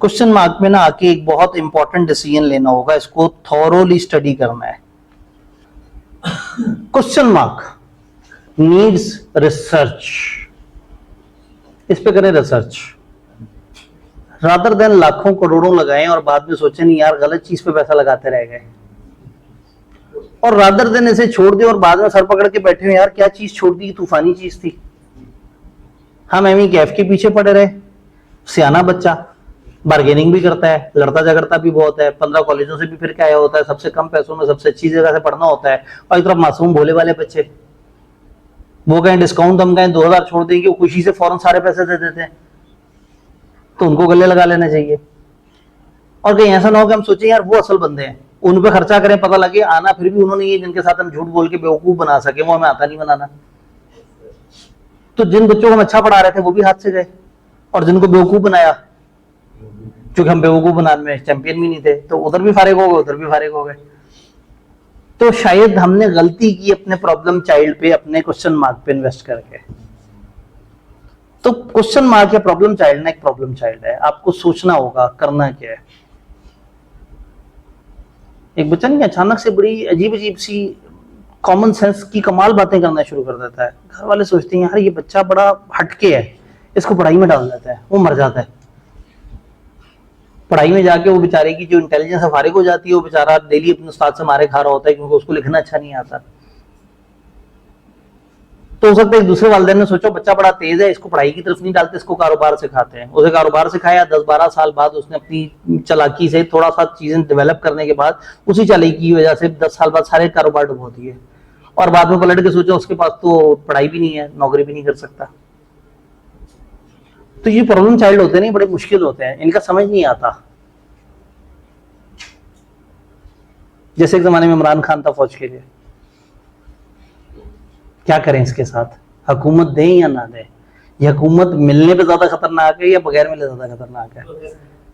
क्वेश्चन मार्क में ना आके एक बहुत इंपॉर्टेंट डिसीजन लेना होगा, इसको थॉरोली स्टडी करना है। क्वेश्चन मार्क नीड्स रिसर्च, इस पे करें रिसर्च, रादर देन लाखों करोड़ों लगाएं और बाद में सोचें नहीं यार गलत चीज पे पैसा लगाते रह गए, और रादर देन इसे छोड़ दे और बाद में सर पकड़ के बैठे हुए यार क्या चीज छोड़ दी, तूफानी चीज थी। हम एमी कैफ के पीछे पड़े रहे। सियाना बच्चा बार्गेनिंग भी करता है, लड़ता झगड़ता भी बहुत है, 15 कॉलेजों से भी फिर के आया होता है, सबसे कम पैसों में सबसे अच्छी जगह से पढ़ना होता है, और एक तरफ मासूम भोले वाले बच्चे, वो कहें डिस्काउंट हम कहें 2000 छोड़ देंगे, वो खुशी से फौरन सारे पैसे दे देते हैं। तो उनको गले लगा लेना चाहिए। और कहीं ऐसा ना हो कि हम सोचें यार वो असल बंदे हैं, उन पे खर्चा करें, पता लगे आना फिर भी उन्होंने ये जिनके साथ हम झूठ बोल के बेवकूफ बना सके, वो हमें आता नहीं बनाना। तो जिन बच्चों को हम अच्छा पढ़ा रहे थे वो भी हाथ से गए, और जिनको बेवकूफ बनाया, क्योंकि हम बेवकूफ बनाने में चैंपियन भी नहीं थे, तो उधर भी फारिग हो गए, उधर भी फारिग हो गए। तो शायद हमने गलती की अपने प्रॉब्लम चाइल्ड पे, अपने क्वेश्चन मार्क पे इन्वेस्ट करके। तो क्वेश्चन मार्क या प्रॉब्लम चाइल्ड ना एक प्रॉब्लम चाइल्ड है, आपको सोचना होगा करना क्या है। एक बच्चा नहीं अचानक से बड़ी अजीब अजीब सी कॉमन सेंस की कमाल बातें करना शुरू कर देता है। घर वाले सोचते हैं यार ये बच्चा बड़ा हटके है, इसको पढ़ाई में डाल देता है, वो मर जाता है। पढ़ाई में जाके वो बेचारे की जो इंटेलिजेंस है फारिग हो जाती है, वो बेचारा डेली अपने उस्ताद से मारे खा रहा होता है क्योंकि उसको लिखना अच्छा नहीं आता। तो हो सकता है एक दूसरे वालिदैन ने सोचा बच्चा बड़ा तेज है, इसको पढ़ाई की तरफ नहीं डालते, इसको कारोबार सिखाते हैं। उसे कारोबार सिखाया, 10-12 साल बाद उसने अपनी चालाकी से थोड़ा सा चीजें डेवलप करने के बाद उसी चालाकी की वजह से 10 साल बाद सारे कारोबार डुबो दिए, और बाद में पलट के सोचा उसके पास तो पढ़ाई भी नहीं है, नौकरी भी नहीं कर सकता। तो ये प्रॉब्लम चाइल्ड होते हैं, बड़े मुश्किल होते हैं, इनका समझ नहीं आता। जैसे एक जमाने में इमरान खान था फौज के लिए, क्या करें इसके साथ, हुकूमत दें या ना दें? ये हुकूमत मिलने पे ज्यादा खतरनाक है या बगैर मिले ज्यादा खतरनाक है?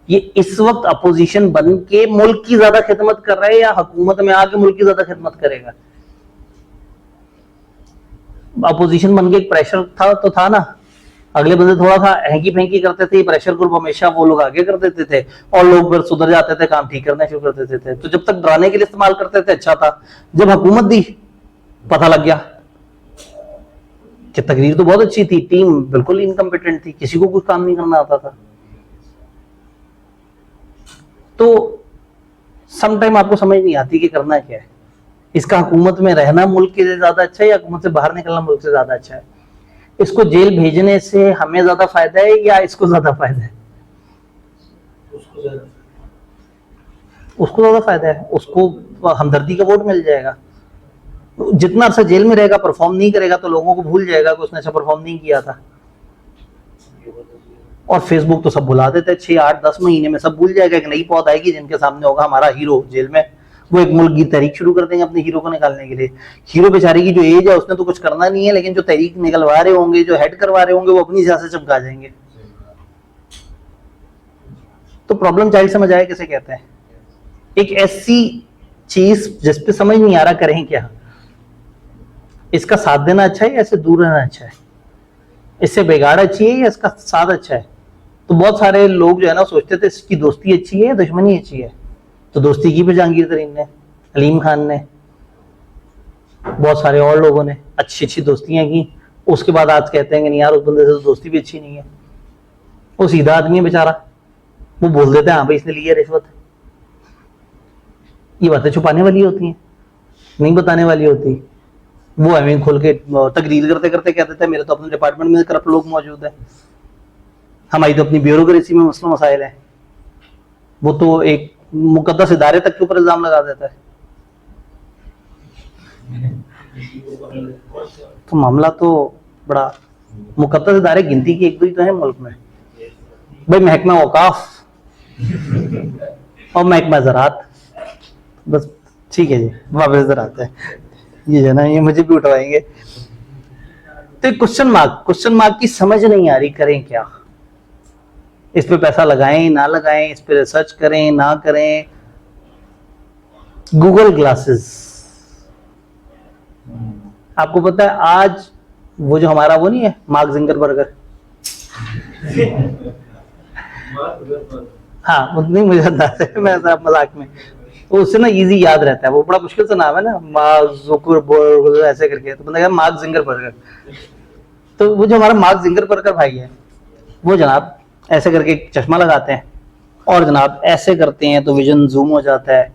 ये इस वक्त अपोजिशन बन के मुल्क की ज्यादा खिदमत कर रहा है या हुकूमत में आके मुल्क की ज्यादा खिदमत करेगा? अपोजिशन बन के एक प्रेशर था तो था ना, अगले बंदे थोड़ा सा हैंकी फेंकी करते थे, प्रेशर ग्रुप हमेशा वो लोग आगे कर देते थे और लोग फिर सुधर जाते थे, काम ठीक करना शुरू कर देते थे। तो जब तक डराने के लिए इस्तेमाल करते थे अच्छा था, जब हुकूमत दी पता लग गया कि तकरीर तो बहुत अच्छी थी, टीम बिल्कुल इनकम्पिटेंट थी, किसी को कुछ काम नहीं करना आता था। तो समटाइम आपको समझ नहीं आती कि करना क्या है। इसका हुकूमत में रहना मुल्क के लिए ज्यादा अच्छा है या हुकूमत से बाहर निकलना मुल्क से ज्यादा अच्छा है? इसको जेल भेजने से हमें ज्यादा फायदा है या इसको ज्यादा फायदा है? उसको ज्यादा फायदा है, उसको हमदर्दी का वोट मिल जाएगा, जितना अर्सा जेल में रहेगा, परफॉर्म नहीं करेगा तो लोगों को भूल जाएगा कि उसने अच्छा परफॉर्म नहीं किया था। और फेसबुक तो सब भुला देते हैं, 6, 8, 10 महीने में सब भूल जाएगा। एक नई पौध आएगी जिनके सामने होगा हमारा हीरो जेल में, वो एक मुल्क की तहरीक शुरू कर देंगे अपने हीरो को निकालने के लिए। हीरो बेचारे की जो एज है उसने तो कुछ करना नहीं है, लेकिन जो तहरीक निकलवा रहे होंगे, जो हेड करवा रहे होंगे, वो अपनी सियासत चमका जाएंगे। तो प्रॉब्लम चाइल्ड समझ आया किसे कहते हैं? एक ऐसी चीज जिस पे समझ नहीं आ रहा करें क्या। इसका साथ देना अच्छा है या इससे दूर रहना अच्छा है? इससे बिगाड़ अच्छी है या इसका साथ अच्छा है? तो बहुत सारे लोग जो है ना सोचते थे इसकी दोस्ती अच्छी है या दुश्मनी अच्छी है। तो दोस्ती की भी जहांगीर तरीन ने, अलीम खान ने, बहुत सारे और लोगों ने अच्छी अच्छी दोस्तियां की। उसके बाद आज कहते हैं कि नहीं यार उस बंदे से तो दोस्ती भी अच्छी नहीं है। वो सीधा आदमी है बेचारा, वो बोल देते हैं हाँ भाई इसने ली है रिश्वत। ये बातें छुपाने वाली होती हैं, नहीं बताने वाली होती। वो हमें खोल के तकरीर करते करते कह देते हैं मेरे तो अपने डिपार्टमेंट में करप्ट लोग मौजूद है, हमारी तो अपनी ब्यूरोक्रेसी में मसला मसाइल है। वो तो एक मुकद्दस इदारे तक के ऊपर इल्जाम लगा देता है। तो मामला तो बड़ा, मुकद्दस इदारे गिनती की एक दो ही तो है मुल्क में भाई, महकमा औकाफ और महकमा ज़राअत, बस ठीक है जी वापस इधर आते हैं। ये जो ना ये मुझे भी उठवाएंगे। तो क्वेश्चन मार्क की समझ नहीं आ रही, करें क्या? इस पे पैसा लगाएं ना लगाएं, इस पे रिसर्च करें ना करें। गूगल ग्लासेस, आपको पता है आज वो जो हमारा वो नहीं है मार्क जिंगरबर्गर, हाँ नहीं मुझे अंदाजा है, मैं मजाक में, तो उससे ना इजी याद रहता है। वो बड़ा मुश्किल सा नाम है ना, मार्क जुकरबर्ग ऐसे करके, तो बंदा मार्क जिंगरबर्गर। तो वो जो हमारा मार्क जिंगरबर्गर भाई है, वो जनाब ऐसे करके चश्मा लगाते हैं और जनाब ऐसे करते हैं तो विजन जूम हो जाता है,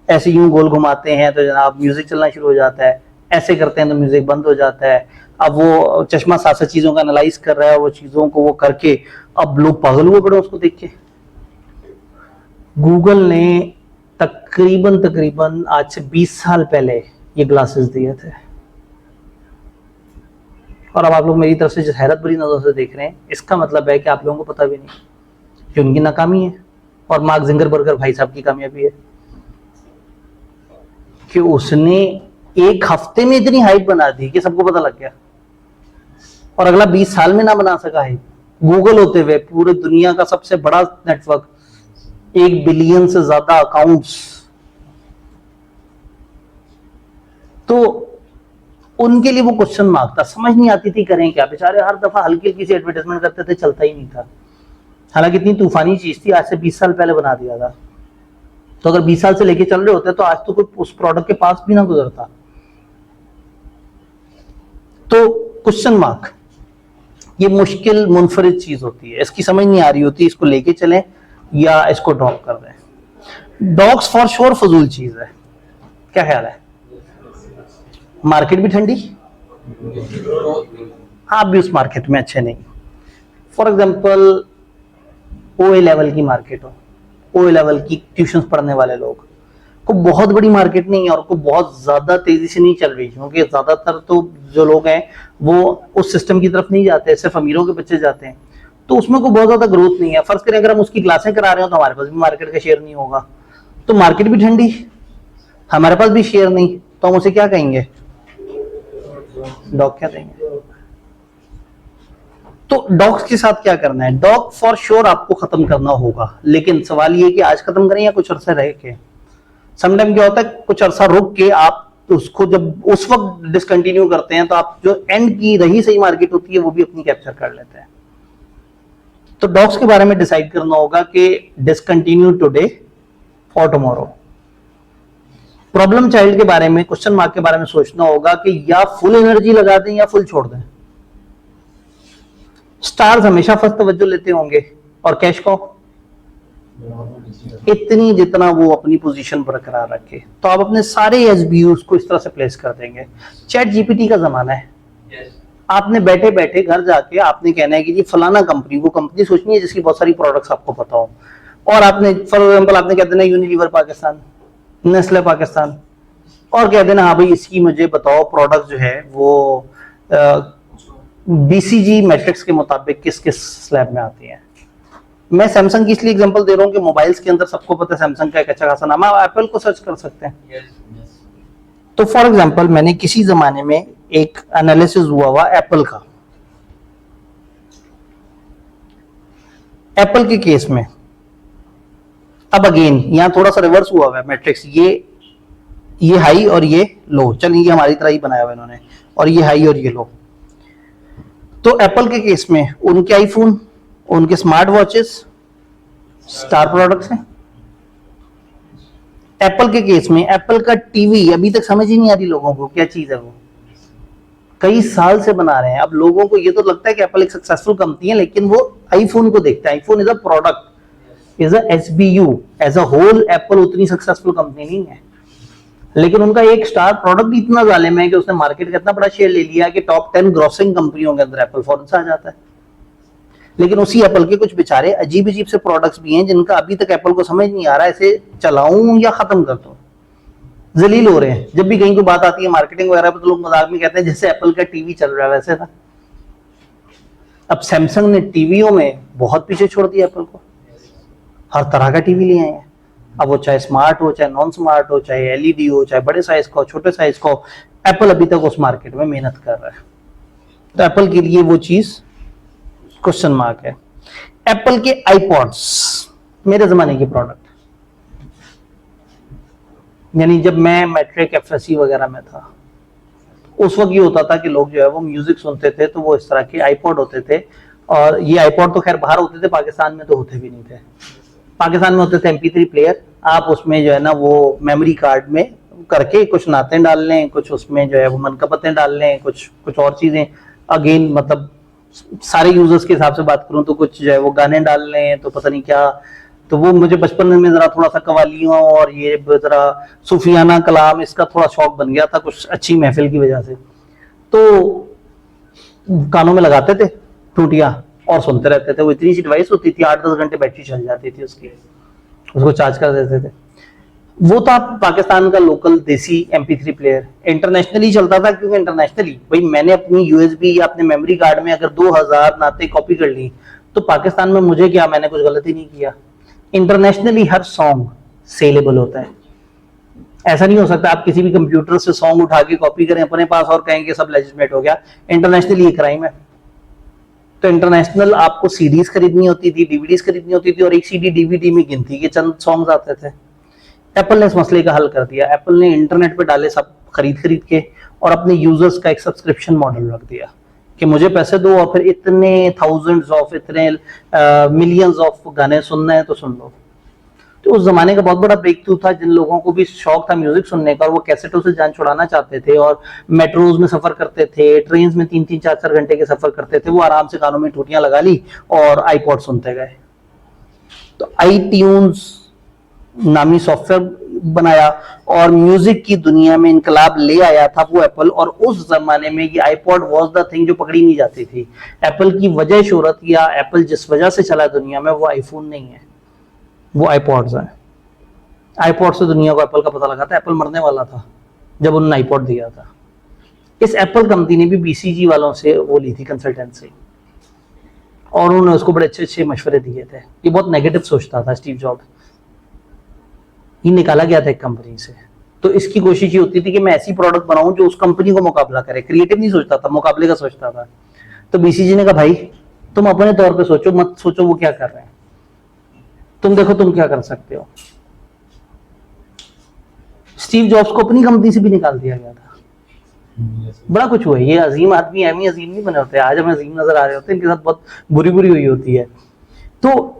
ऐसे यूं गोल घुमाते हैं तो जनाब म्यूजिक चलना शुरू हो जाता है, ऐसे करते हैं तो म्यूजिक बंद हो जाता है। अब वो चश्मा 7 चीजों का एनालाइज कर रहा है, वो चीजों को वो करके अब लोग पागल हुए पड़े उसको देख के। गूगल ने तकरीबन आज से 20 साल पहले ये ग्लासेस दिए थे, और अब आप लोग मेरी तरफ से जिस हैरत भरी नजरों से देख रहे हैं, इसका मतलब है कि आप लोगों को पता भी नहीं कि उनकी नाकामी है और मार्क जिंगरबर्गर भाई साहब की कामयाबी है कि उसने एक हफ्ते में इतनी हाइप बना दी कि सबको पता लग गया, और अगला 20 साल में ना बना सका हाइप। गूगल होते हुए पूरे दुनिया का सबसे बड़ा नेटवर्क, 1 बिलियन से ज्यादा अकाउंट्स, तो उनके लिए वो क्वेश्चन मार्क था। समझ नहीं आती थी करें क्या। बेचारे हर दफा हल्की हल्की सी एडवर्टाइजमेंट करते थे, चलता ही नहीं था। हालांकि इतनी तूफानी चीज थी, आज से 20 साल पहले बना दिया था। तो अगर 20 साल से लेके चल रहे होते तो आज तो कोई उस प्रोडक्ट के पास भी ना गुजरता। तो क्वेश्चन मार्क ये मुश्किल मुनफरिद चीज होती है, इसकी समझ नहीं आ रही होती, इसको लेके चलें या इसको ड्रॉप कर दें। डॉग्स फॉर श्योर फजूल चीज है, क्या ख्याल है? मार्केट भी ठंडी, आप भी उस मार्केट में अच्छे नहीं। फॉर एग्जाम्पल ओए लेवल की मार्केट हो, ओए लेवल की ट्यूशन पढ़ने वाले लोग को बहुत बड़ी मार्केट नहीं है और को बहुत ज्यादा तेजी से नहीं चल रही, क्योंकि ज्यादातर तो जो लोग हैं वो उस सिस्टम की तरफ नहीं जाते, सिर्फ अमीरों के बच्चे जाते हैं, तो उसमें कोई बहुत ज्यादा ग्रोथ नहीं है। फर्ज करें अगर हम उसकी क्लासें करा रहे हो तो हमारे पास भी मार्केट का शेयर नहीं होगा, तो मार्केट भी ठंडी, हमारे पास भी शेयर नहीं, तो हम उसे क्या कहेंगे? डॉग क्या देंगे? तो डॉग्स के साथ क्या करना है? डॉग फॉर श्योर आपको खत्म करना होगा, लेकिन सवाल ये कि आज खत्म करें या कुछ अरसा रह के। समटाइम क्या होता है, कुछ अरसा रुक के आप उसको जब उस वक्त डिसकंटिन्यू करते हैं तो आप जो एंड की रही सही मार्केट होती है वो भी अपनी कैप्चर कर लेते हैं। तो डॉग्स के बारे में डिसाइड करना होगा कि discontinue today for tomorrow. Problem child के बारे में, क्वेश्चन मार्क के बारे में सोचना होगा कि या फुल एनर्जी लगा दें या फुल छोड़ दें। स्टार्स हमेशा फर्स्ट तवज्जो लेते होंगे और कैश को इतनी जितना वो अपनी पोजीशन बरकरार रखे, तो आप अपने सारे एसबीयूज को इस तरह से प्लेस कर देंगे। चैट जीपीटी का जमाना है, आपने बैठे बैठे घर जाके आपने कहना है कि जी फलाना कंपनी, वो कंपनी सोचनी है जिसकी बहुत सारी प्रोडक्ट्स आपको पता हो, और आपने फॉर एग्जांपल आपने कह देना यूनिलीवर पाकिस्तान, नेस्ले पाकिस्तान, और कह देना हाँ भाई इसकी मुझे बताओ प्रोडक्ट जो है वो बीसीजी मैट्रिक्स के मुताबिक किस किस स्लैब में आती है। मैं सैमसंग की इसलिए एग्जांपल दे रहा हूँ कि मोबाइल्स के अंदर सबको पता है सैमसंग का एक अच्छा खासा नाम है, आप एप्पल को सर्च कर सकते हैं। तो फॉर एग्जांपल मैंने किसी जमाने में एक एनालिसिस हुआ एप्पल का, एप्पल के केस में। अब अगेन यहां थोड़ा सा रिवर्स हुआ है मैट्रिक्स, ये हाई और ये लो, चलिए ये हमारी तरह ही बनाया हुआ इन्होंने, और ये हाई और ये लो। तो एप्पल के केस में उनके आईफोन, उनके स्मार्ट वॉचेस स्टार प्रोडक्ट्स हैं। एप्पल के केस में एप्पल का टीवी अभी तक समझ ही नहीं आ रही लोगों को क्या चीज है वो, कई साल से बना रहे हैं। अब लोगों को ये तो लगता है कि एप्पल एक सक्सेसफुल कंपनी है, लेकिन वो आईफोन को देखते हैं। IPhone is a product, is a SBU, as a whole Apple उतनी सक्सेसफुल कंपनी नहीं है, लेकिन उनका एक स्टार प्रोडक्ट भी इतना जालिम है कि उसने मार्केट का इतना बड़ा शेयर ले लिया कि टॉप 10 ग्रोसिंग कंपनियों के अंदर एप्पल फौरन से आ जाता है। लेकिन उसी एप्पल के कुछ बेचारे अजीब अजीब से प्रोडक्ट्स भी हैं जिनका अभी तक एप्पल को समझ नहीं आ रहा है इसे चलाऊं या खत्म कर दूं, जलील हो रहे हैं। जब भी कहीं कोई बात आती है मार्केटिंग वगैरह पे तो लोग मजाक में कहते हैं जैसे एप्पल का टीवी चल रहा है वैसे था। अब सैमसंग ने टीवियों में बहुत पीछे छोड़ दिया एप्पल को, हर तरह का टीवी ले आए हैं। अब वो चाहे स्मार्ट हो, चाहे नॉन स्मार्ट हो, चाहे एलईडी हो, चाहे बड़े साइज का हो, छोटे साइज का हो, एप्पल अभी तक उस मार्केट में मेहनत कर रहा है। तो एप्पल के लिए वो चीज क्वेश्चन मार्क है। एप्पल के आईपॉड्स मेरे जमाने के प्रोडक्ट, यानी जब मैं मैट्रिक एफएससी वगैरह में था उस वक्त ये होता था कि लोग जो है वो म्यूजिक सुनते थे तो वो इस तरह के आईपॉड होते थे। और ये आईपॉड तो खैर बाहर होते थे, पाकिस्तान में तो होते भी नहीं थे। पाकिस्तान में होते थे MP3 प्लेयर, आप उसमें जो है ना वो मेमोरी कार्ड में करके कुछ नातें डाल लें, कुछ उसमें जो है वो मनकबतें डाल लें, कुछ और चीजें। अगेन मतलब सारे यूजर्स के हिसाब से बात करूं तो कुछ जो है वो गाने डाल लें तो पता नहीं क्या। तो वो मुझे बचपन में जरा थोड़ा सा कवालियों और ये जरा सूफियाना कलाम इसका थोड़ा शौक बन गया था कुछ अच्छी महफिल की वजह से। तो कानों में लगाते थे टूटियां और सुनते रहते थे। वो इतनी सी डिवाइस होती थी, 8-10 घंटे बैटरी चल जाती थी उसकी, उसको चार्ज कर देते थे। वो था पाकिस्तान का लोकल देसी MP3 प्लेयर। इंटरनेशनली चलता था क्योंकि इंटरनेशनली भाई मैंने अपनी USB या अपने मेमोरी कार्ड में अगर 2000 नाते कॉपी कर ली तो पाकिस्तान में मुझे क्या, मैंने कुछ गलती नहीं किया। इंटरनेशनली हर सॉन्ग सेलेबल होता है। ऐसा नहीं हो सकता आप किसी भी कंप्यूटर से सॉन्ग उठा के कॉपी करें अपने पास और कहें कि सब लेजिस्लेट हो गया। इंटरनेशनली ये क्राइम है। तो इंटरनेशनल आपको सीडीज खरीदनी होती थी, DVDs खरीदनी होती थी, और एक CD DVD में गिनती के चंद सॉन्ग्स आते थे। एप्पल ने इस मसले का हल कर दिया। एप्पल ने इंटरनेट पे डाले सब खरीद के और अपने यूजर्स का एक सब्सक्रिप्शन मॉडल रख दिया कि मुझे पैसे दो और फिर इतने थाउजेंड्स ऑफ, इतने मिलियंस ऑफ गाने सुनने हैं तो सुन लो। तो उस जमाने का बहुत बड़ा ब्रेक थ्रू था। जिन लोगों को भी शौक था म्यूजिक सुनने का और वो कैसेटों से जान छुड़ाना चाहते थे और मेट्रोज में सफर करते थे, ट्रेन में 3-3, 4-4 घंटे के सफर करते थे, वो आराम से कानों में टूटियां लगा ली और आईपॉड सुनते गए। तो iTunes नामी सॉफ्टवेयर बनाया और म्यूजिक की दुनिया में इनकलाब ले आया था वो एप्पल। और उस जमाने में ये आईपॉड वाज द थिंग जो पकड़ी नहीं जाती थी। एप्पल की वजह शोहरत या एप्पल जिस वजह से चला दुनिया में वो आईफोन नहीं है, वो आईपॉड्स हैं। आईपॉड से दुनिया को एप्पल का पता लगा था। एप्पल मरने वाला था जब उन्होंने आईपॉड दिया था। इस एप्पल कंपनी ने भी BCG वालों से वो ली थी कंसल्टेंसी और उन्होंने उसको बड़े अच्छे अच्छे मशवरे दिए थे। ये बहुत नेगेटिव सोचता था स्टीव जॉब, ये निकाला गया था एक कंपनी से। तो इसकी कोशिश ये होती थी कि मैं ऐसी प्रोडक्ट बनाऊं जो उस कंपनी को मुकाबला करे। क्रिएटिव नहीं सोचता था, मुकाबले का सोचता था। तो BCG ने कहा भाई तुम अपने तौर पे सोचो, मत सोचो वो क्या कर रहे हैं, तुम देखो तुम क्या कर सकते हो। स्टीव जॉब्स को अपनी कंपनी से भी निकाल दिया गया था। बड़ा कुछ हुआ है। ये अजीम आदमी अजीम नहीं बने होते, आज हमें अजीम नजर आ रहे होते हैं, इनके साथ बहुत बुरी हुई होती है। तो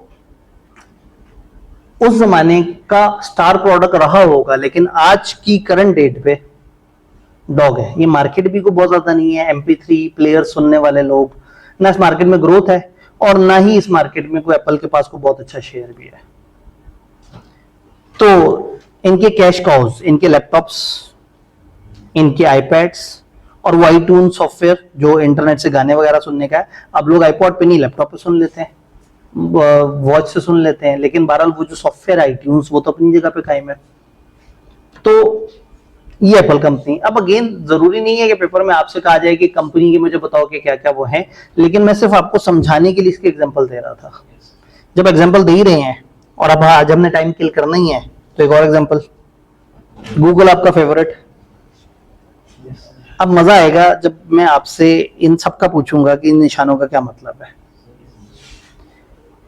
उस जमाने का स्टार प्रोडक्ट रहा होगा, लेकिन आज की करंट डेट पे डॉग है। ये मार्केट भी को बहुत ज्यादा नहीं है। MP3 प्लेयर सुनने वाले लोग ना, इस मार्केट में ग्रोथ है और ना ही इस मार्केट में कोई एप्पल के पास को बहुत अच्छा शेयर भी है। तो इनके कैश काउज, इनके लैपटॉप्स, इनके आईपैड्स और वो iTunes सॉफ्टवेयर जो इंटरनेट से गाने वगैरह सुनने का है। अब लोग आईपॉड पे नहीं लैपटॉप पे सुन लेते हैं, वॉच से सुन लेते हैं, लेकिन बहरहाल वो जो सॉफ्टवेयर iTunes वो तो अपनी जगह पे कायम है। तो ये एप्पल कंपनी। अब अगेन जरूरी नहीं है कि पेपर में आपसे कहा जाए कि कंपनी की मुझे बताओ कि क्या क्या वो है, लेकिन मैं सिर्फ आपको समझाने के लिए इसके एग्जांपल दे रहा था। जब एग्जांपल दे ही रहे हैं और अब आज हमने टाइम किल करना ही है, तो एक और एग्जांपल, गूगल आपका फेवरेट। अब मजा आएगा जब मैं आपसे इन सब का पूछूंगा कि इन निशानों का क्या मतलब है।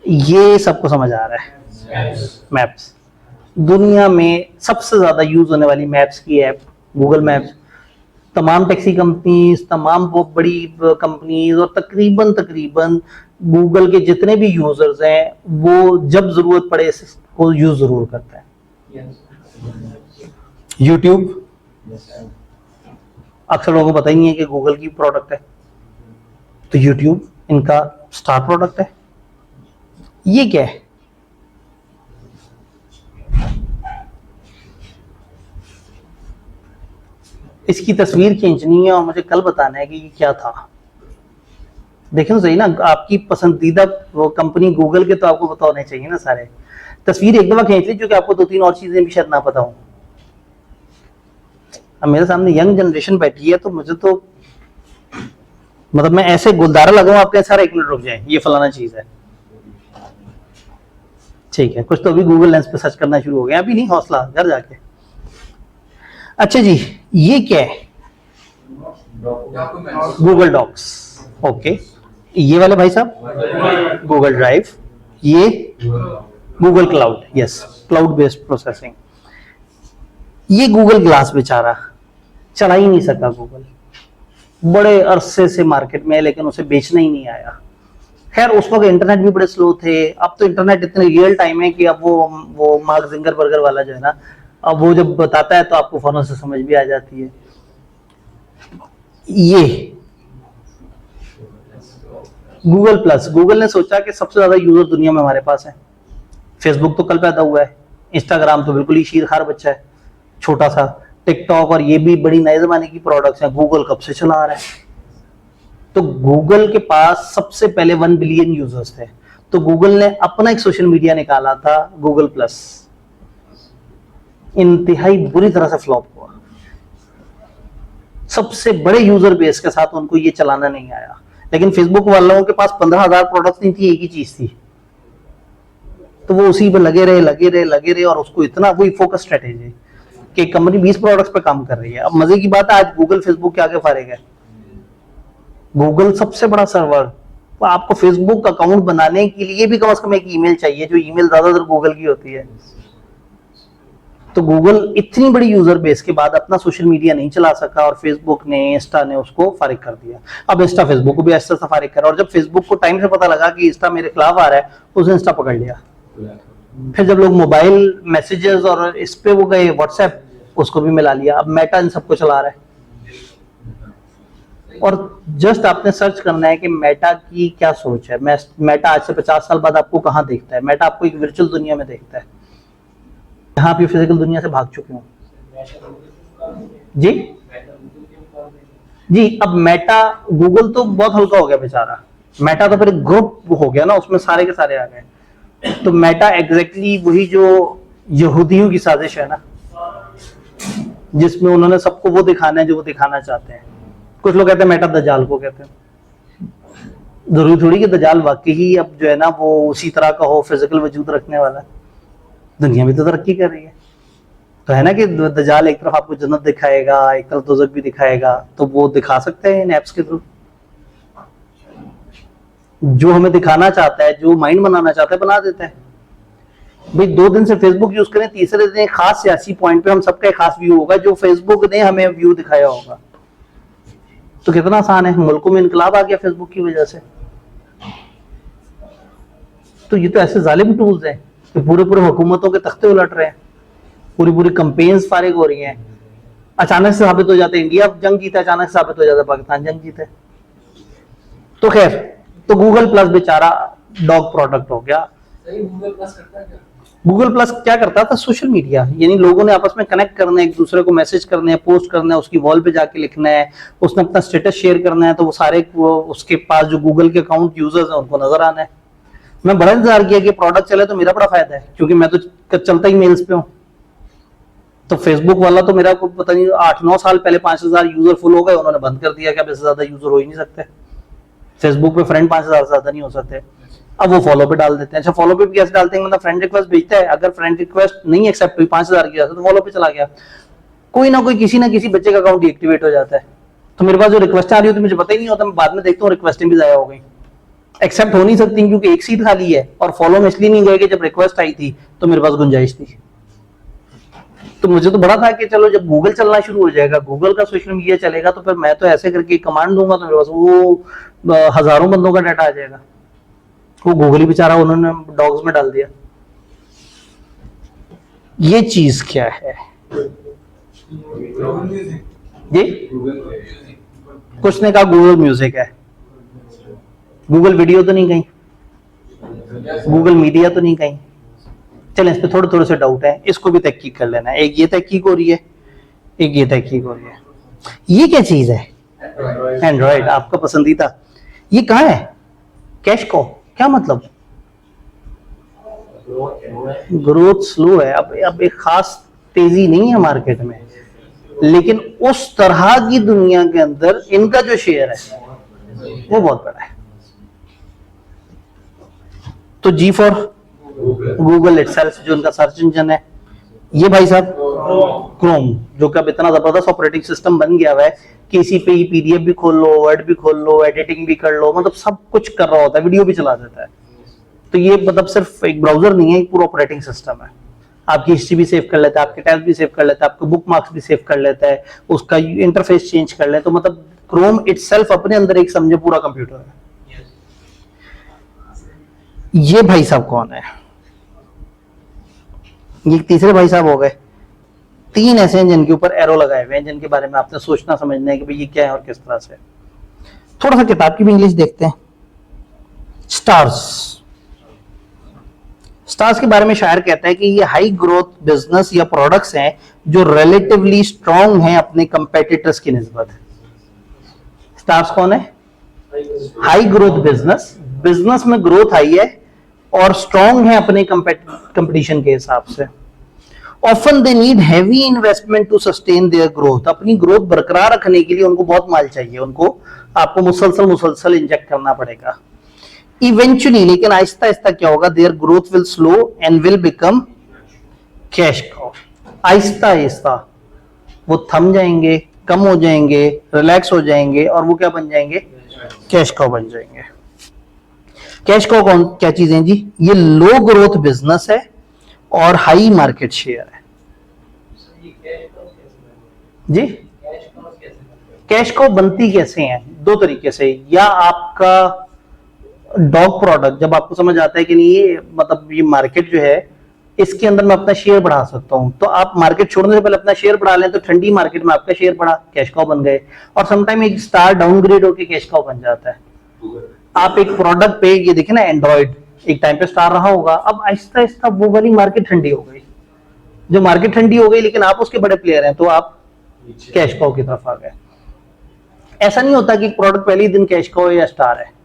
ये सबको समझ आ रहा है? मैप्स। दुनिया में सबसे ज्यादा यूज होने वाली मैप्स की ऐप गूगल मैप्स। तमाम टैक्सी कंपनीज, तमाम बहुत बड़ी कंपनीज और तकरीबन तकरीबन गूगल के जितने भी यूजर्स हैं वो जब जरूरत पड़े इसको यूज जरूर करते हैं। यूट्यूब अक्सर लोगों को पता ही नहीं है कि गूगल की प्रोडक्ट है, तो यूट्यूब इनका स्टार प्रोडक्ट है। ये क्या है? इसकी तस्वीर खींचनी है और मुझे कल बताना है कि ये क्या था। देखें तो सही ना, आपकी पसंदीदा वो कंपनी गूगल के तो आपको पता होने चाहिए ना सारे। तस्वीर एक दफा खींच ली, क्योंकि आपको दो तीन और चीजें भी शायद ना पता हो। अब मेरे सामने यंग जनरेशन बैठी है, तो मुझे तो मतलब मैं ऐसे गुलदारा लगाऊं आपके सारा, एक मिनट रुक जाए, ये फलाना चीज है, ठीक है। कुछ तो अभी गूगल लेंस पे सर्च करना शुरू हो गया, अभी नहीं, हौसला, घर जाके। अच्छा जी, ये क्या है? Google docs. ओके, ये वाले भाई साहब गूगल ड्राइव, ये Google cloud, yes, cloud based processing. ये गूगल ग्लास बेचारा चला ही नहीं सका गूगल, बड़े अरसे से मार्केट में है, लेकिन उसे बेचना ही नहीं आया। खैर उस वक्त इंटरनेट भी बड़े स्लो थे, अब तो इंटरनेट इतने रियल टाइम है कि अब वो मार्क जिंगरबर्गर वाला जो है ना, अब वो जब बताता है तो आपको फौरन से समझ भी आ जाती है। ये गूगल प्लस, गूगल ने सोचा कि सबसे ज्यादा यूजर दुनिया में हमारे पास है। फेसबुक तो कल पैदा हुआ है, इंस्टाग्राम तो बिल्कुल ही शीरखार बच्चा है, छोटा सा। टिकटॉक और ये भी बड़ी नए जमाने की प्रोडक्ट्स हैं, गूगल कब से चला आ रहा है। तो गूगल के पास सबसे पहले 1 बिलियन यूजर्स थे, तो गूगल ने अपना एक सोशल मीडिया निकाला था गूगल प्लस, इंतहाई बुरी तरह से फ्लॉप हुआ। सबसे बड़े यूजर बेस के साथ उनको ये चलाना नहीं आया। लेकिन फेसबुक वालों के पास 15,000 प्रोडक्ट्स नहीं थी, एक ही चीज थी, तो वो उसी पे लगे रहे और उसको इतना, वही फोकस स्ट्रेटेजी कि कंपनी 20 प्रोडक्ट्स पे काम कर रही है। अब मजे की बात है, आज गूगल फेसबुक के आगे फारेग है। गूगल सबसे बड़ा सर्वर, तो आपको फेसबुक अकाउंट बनाने के लिए भी कम से कम एक ईमेल चाहिए, जो ईमेल ज्यादातर गूगल की होती है। तो गूगल इतनी बड़ी यूजर बेस के बाद अपना सोशल मीडिया नहीं चला सका, और फेसबुक ने, इंस्टा ने उसको फारिग कर दिया। अब इंस्टा फेसबुक को भी ऐसा फारिग करा, और जब फेसबुक को टाइम से पता लगा कि इंस्टा मेरे खिलाफ आ रहा है, उसने इंस्टा पकड़ लिया। फिर जब लोग मोबाइल मैसेजेस और इस पे वो गए व्हाट्सएप, उसको भी मिला लिया। अब मेटा इन सबको चला रहा है। और जस्ट आपने सर्च करना है कि मेटा की क्या सोच है। मेटा आज से 50 साल बाद आपको कहाँ देखता है? मेटा आपको एक वर्चुअल दुनिया में देखता है, यहाँ आप फिजिकल दुनिया से भाग चुके हो। जी जी, अब मेटा, गूगल तो बहुत हल्का हो गया बेचारा, मेटा तो फिर ग्रुप हो गया ना, उसमें सारे के सारे आ गए। तो मेटा एग्जैक्टली वही जो यहूदियों की साजिश है ना, जिसमें उन्होंने सबको वो दिखाना है जो वो दिखाना चाहते हैं। कुछ लोग कहते हैं मेटा दज्जाल को कहते हैं। जरूरी थोड़ी कि दज्जाल वाकई ही अब जो है ना वो उसी तरह का हो, फिजिकल वजूद रखने वाला। दुनिया भी तो तरक्की कर रही है, तो है ना कि दज्जाल एक तरफ आपको जन्नत दिखाएगा, एक तरफ दोज़ख भी दिखाएगा, तो वो दिखा सकते हैं इन ऐप्स के थ्रू। जो हमें दिखाना चाहता है, जो माइंड बनाना चाहता है, बना देता है। भाई 2 दिन से फेसबुक यूज करें, तीसरे दिन एक खास सियासी पॉइंट पे हम सबका एक खास व्यू होगा जो फेसबुक ने हमें व्यू दिखाया होगा। तो कितना आसान है, मुल्कों में इनकलाब आ गया फेसबुक की वजह से। तो ये तो ऐसे जालिम टूल्स हैं कि पूरे पूरे हुकूमतों के तख्ते उलट रहे हैं, पूरी पूरी कंपेन्स फारिग हो रही हैं। अचानक से साबित हो जाते हैं इंडिया जंग जीता, अचानक से साबित हो जाता है पाकिस्तान जंग जीते। तो खैर, तो गूगल प्लस बेचारा डॉग प्रोडक्ट हो गया। गूगल प्लस करता है क्या? गूगल प्लस क्या करता था? सोशल मीडिया, यानी लोगों ने आपस में कनेक्ट करना है, एक दूसरे को मैसेज करने हैं, पोस्ट करना है, उसकी वॉल पे जाके लिखना है, उसने अपना स्टेटस शेयर करना है, तो वो सारे उसके पास जो गूगल के अकाउंट यूजर्स हैं उनको नजर आना है। मैं बड़ा इंतजार किया कि प्रोडक्ट चले तो मेरा बड़ा फायदा है, क्योंकि मैं तो चलता ही मेल्स पे हूँ। तो फेसबुक वाला तो मेरा को पता नहीं 8-9 साल पहले 5000 यूजर फुल हो गए, उन्होंने बंद कर दिया कि अब इससे ज्यादा यूजर हो ही नहीं सकते। फेसबुक पे फ्रेंड 5000 से ज्यादा नहीं हो सकते। अब वो फॉलो पे डाल देते हैं। अच्छा, फॉलो पे भी कैसे डालते हैं? मतलब फ्रेंड रिक्वेस्ट भेजता है, अगर फ्रेंड रिक्वेस्ट नहीं एक्सेप्ट हुई 5000 की तो फॉलो पे चला गया। कोई ना कोई किसी ना किसी बच्चे का अकाउंट डीएक्टिवेट हो जाता है, तो मेरे पास जो रिक्वेस्ट आ रही होती है मुझे पता ही नहीं होता, मैं बाद में देखता हूँ रिक्वेस्टें भी जाया हो गई, एक्सेप्ट हो नहीं सकती क्योंकि एक सीट खाली है। और फॉलो में इसलिए नहीं गए कि जब रिक्वेस्ट आई थी तो मेरे पास गुंजाइश थी। तो मुझे तो बड़ा था कि चलो जब गूगल चलना शुरू हो जाएगा, गूगल का सोशल मीडिया चलेगा, तो फिर मैं तो ऐसे करके कमांड दूंगा तो मेरे पास वो हजारों बंदों का डाटा आ जाएगा। वो गूगल ही बेचारा उन्होंने डॉग्स में डाल दिया। ये चीज क्या है जी? कुछ ने कहा गूगल म्यूजिक है, गूगल वीडियो तो नहीं कहीं, गूगल मीडिया तो नहीं कहीं। चलें, इस पे थोड़े थोड़े से डाउट है, इसको भी तहकीक कर लेना है। एक ये तहकीक हो रही है, एक ये तहकीक हो रही है। ये क्या चीज है? एंड्रॉइड, आपका पसंदीदा। ये कहाँ है? कैश को क्या मतलब? ग्रोथ स्लो है। अब एक खास तेजी नहीं है मार्केट में, लेकिन उस तरह की दुनिया के अंदर इनका जो शेयर है वो बहुत बड़ा है। तो जी फॉर गूगल इटसेल्फ, जो उनका सर्च इंजन है। ये भाई साहब क्रोम, जो कि अब इतना जबरदस्त ऑपरेटिंग सिस्टम बन गया हुआ है कि इसी पे ही पीडीएफ भी खोल लो, वर्ड भी खोल लो, एडिटिंग भी कर लो, मतलब सब कुछ कर रहा होता है, वीडियो भी चला देता है। तो ये मतलब सिर्फ एक ब्राउजर नहीं है, एक पूरा ऑपरेटिंग सिस्टम है। आपकी हिस्ट्री भी सेव कर लेता है, आपके टैब्स भी सेव कर लेता है, आपके बुक मार्क्स भी सेव कर लेता है, उसका इंटरफेस चेंज कर ले। तो मतलब क्रोम इटसेल्फ अपने अंदर एक समझे पूरा कंप्यूटर है। ये भाई साहब कौन है? ये तीसरे भाई साहब हो गए। तीन ऐसे हैं जिनके ऊपर एरो लगाए हुए हैं, जिनके बारे में आपने सोचना समझना है कि भाई ये क्या है और किस तरह से। थोड़ा सा किताब की भी इंग्लिश देखते हैं। स्टार्स, स्टार्स के बारे में शायर कहता है कि ये हाई ग्रोथ बिजनेस या प्रोडक्ट्स हैं जो रिलेटिवली स्ट्रांग हैं अपने कंपेटिटर्स की निस्बत। स्टार्स कौन है? हाई ग्रोथ बिजनेस, बिजनेस में ग्रोथ हाई है और स्ट्रांग है अपने कंपटीशन के हिसाब से। Often they need heavy investment to sustain their growth, अपनी ग्रोथ बरकरार रखने के लिए उनको बहुत माल चाहिए, उनको आपको मुसलसल इंजेक्ट करना पड़ेगा। इवेंचुअली, लेकिन आहिस्ता आहिस्ता क्या होगा? Their growth will slow and will become cash cow. Aahista Aahista वो थम जाएंगे, कम हो जाएंगे, रिलैक्स हो जाएंगे और वो क्या बन जाएंगे? कैश काउ बन जाएंगे। कैश काउ कौन क्या चीज है जी? ये लो ग्रोथ बिजनेस है और हाई मार्केट शेयर है जी। कैश काउ बनती कैसे है? दो तरीके से। या आपका डॉग प्रोडक्ट, जब आपको समझ आता है कि नहीं ये मतलब ये मार्केट जो है इसके अंदर मैं अपना शेयर बढ़ा सकता हूं, तो आप मार्केट छोड़ने से पहले अपना शेयर बढ़ा लें, तो ठंडी मार्केट में आपका शेयर बढ़ा, कैश काउ बन गए। और समटाइम एक स्टार डाउनग्रेड होकर कैश काउ बन जाता है। आप एक प्रोडक्ट पे, ये देखें ना एंड्रॉइड, एक टाइम पे स्टार रहा होगा, अब आहिस्ता आहिस्ता वो वाली मार्केट ठंडी हो गई। जो मार्केट ठंडी हो गई लेकिन आप उसके बड़े प्लेयर हैं, तो आप कैश काउ की तरफ आ गए। ऐसा नहीं होता कि प्रोडक्ट पहले ही दिन कैश काउ या स्टार है।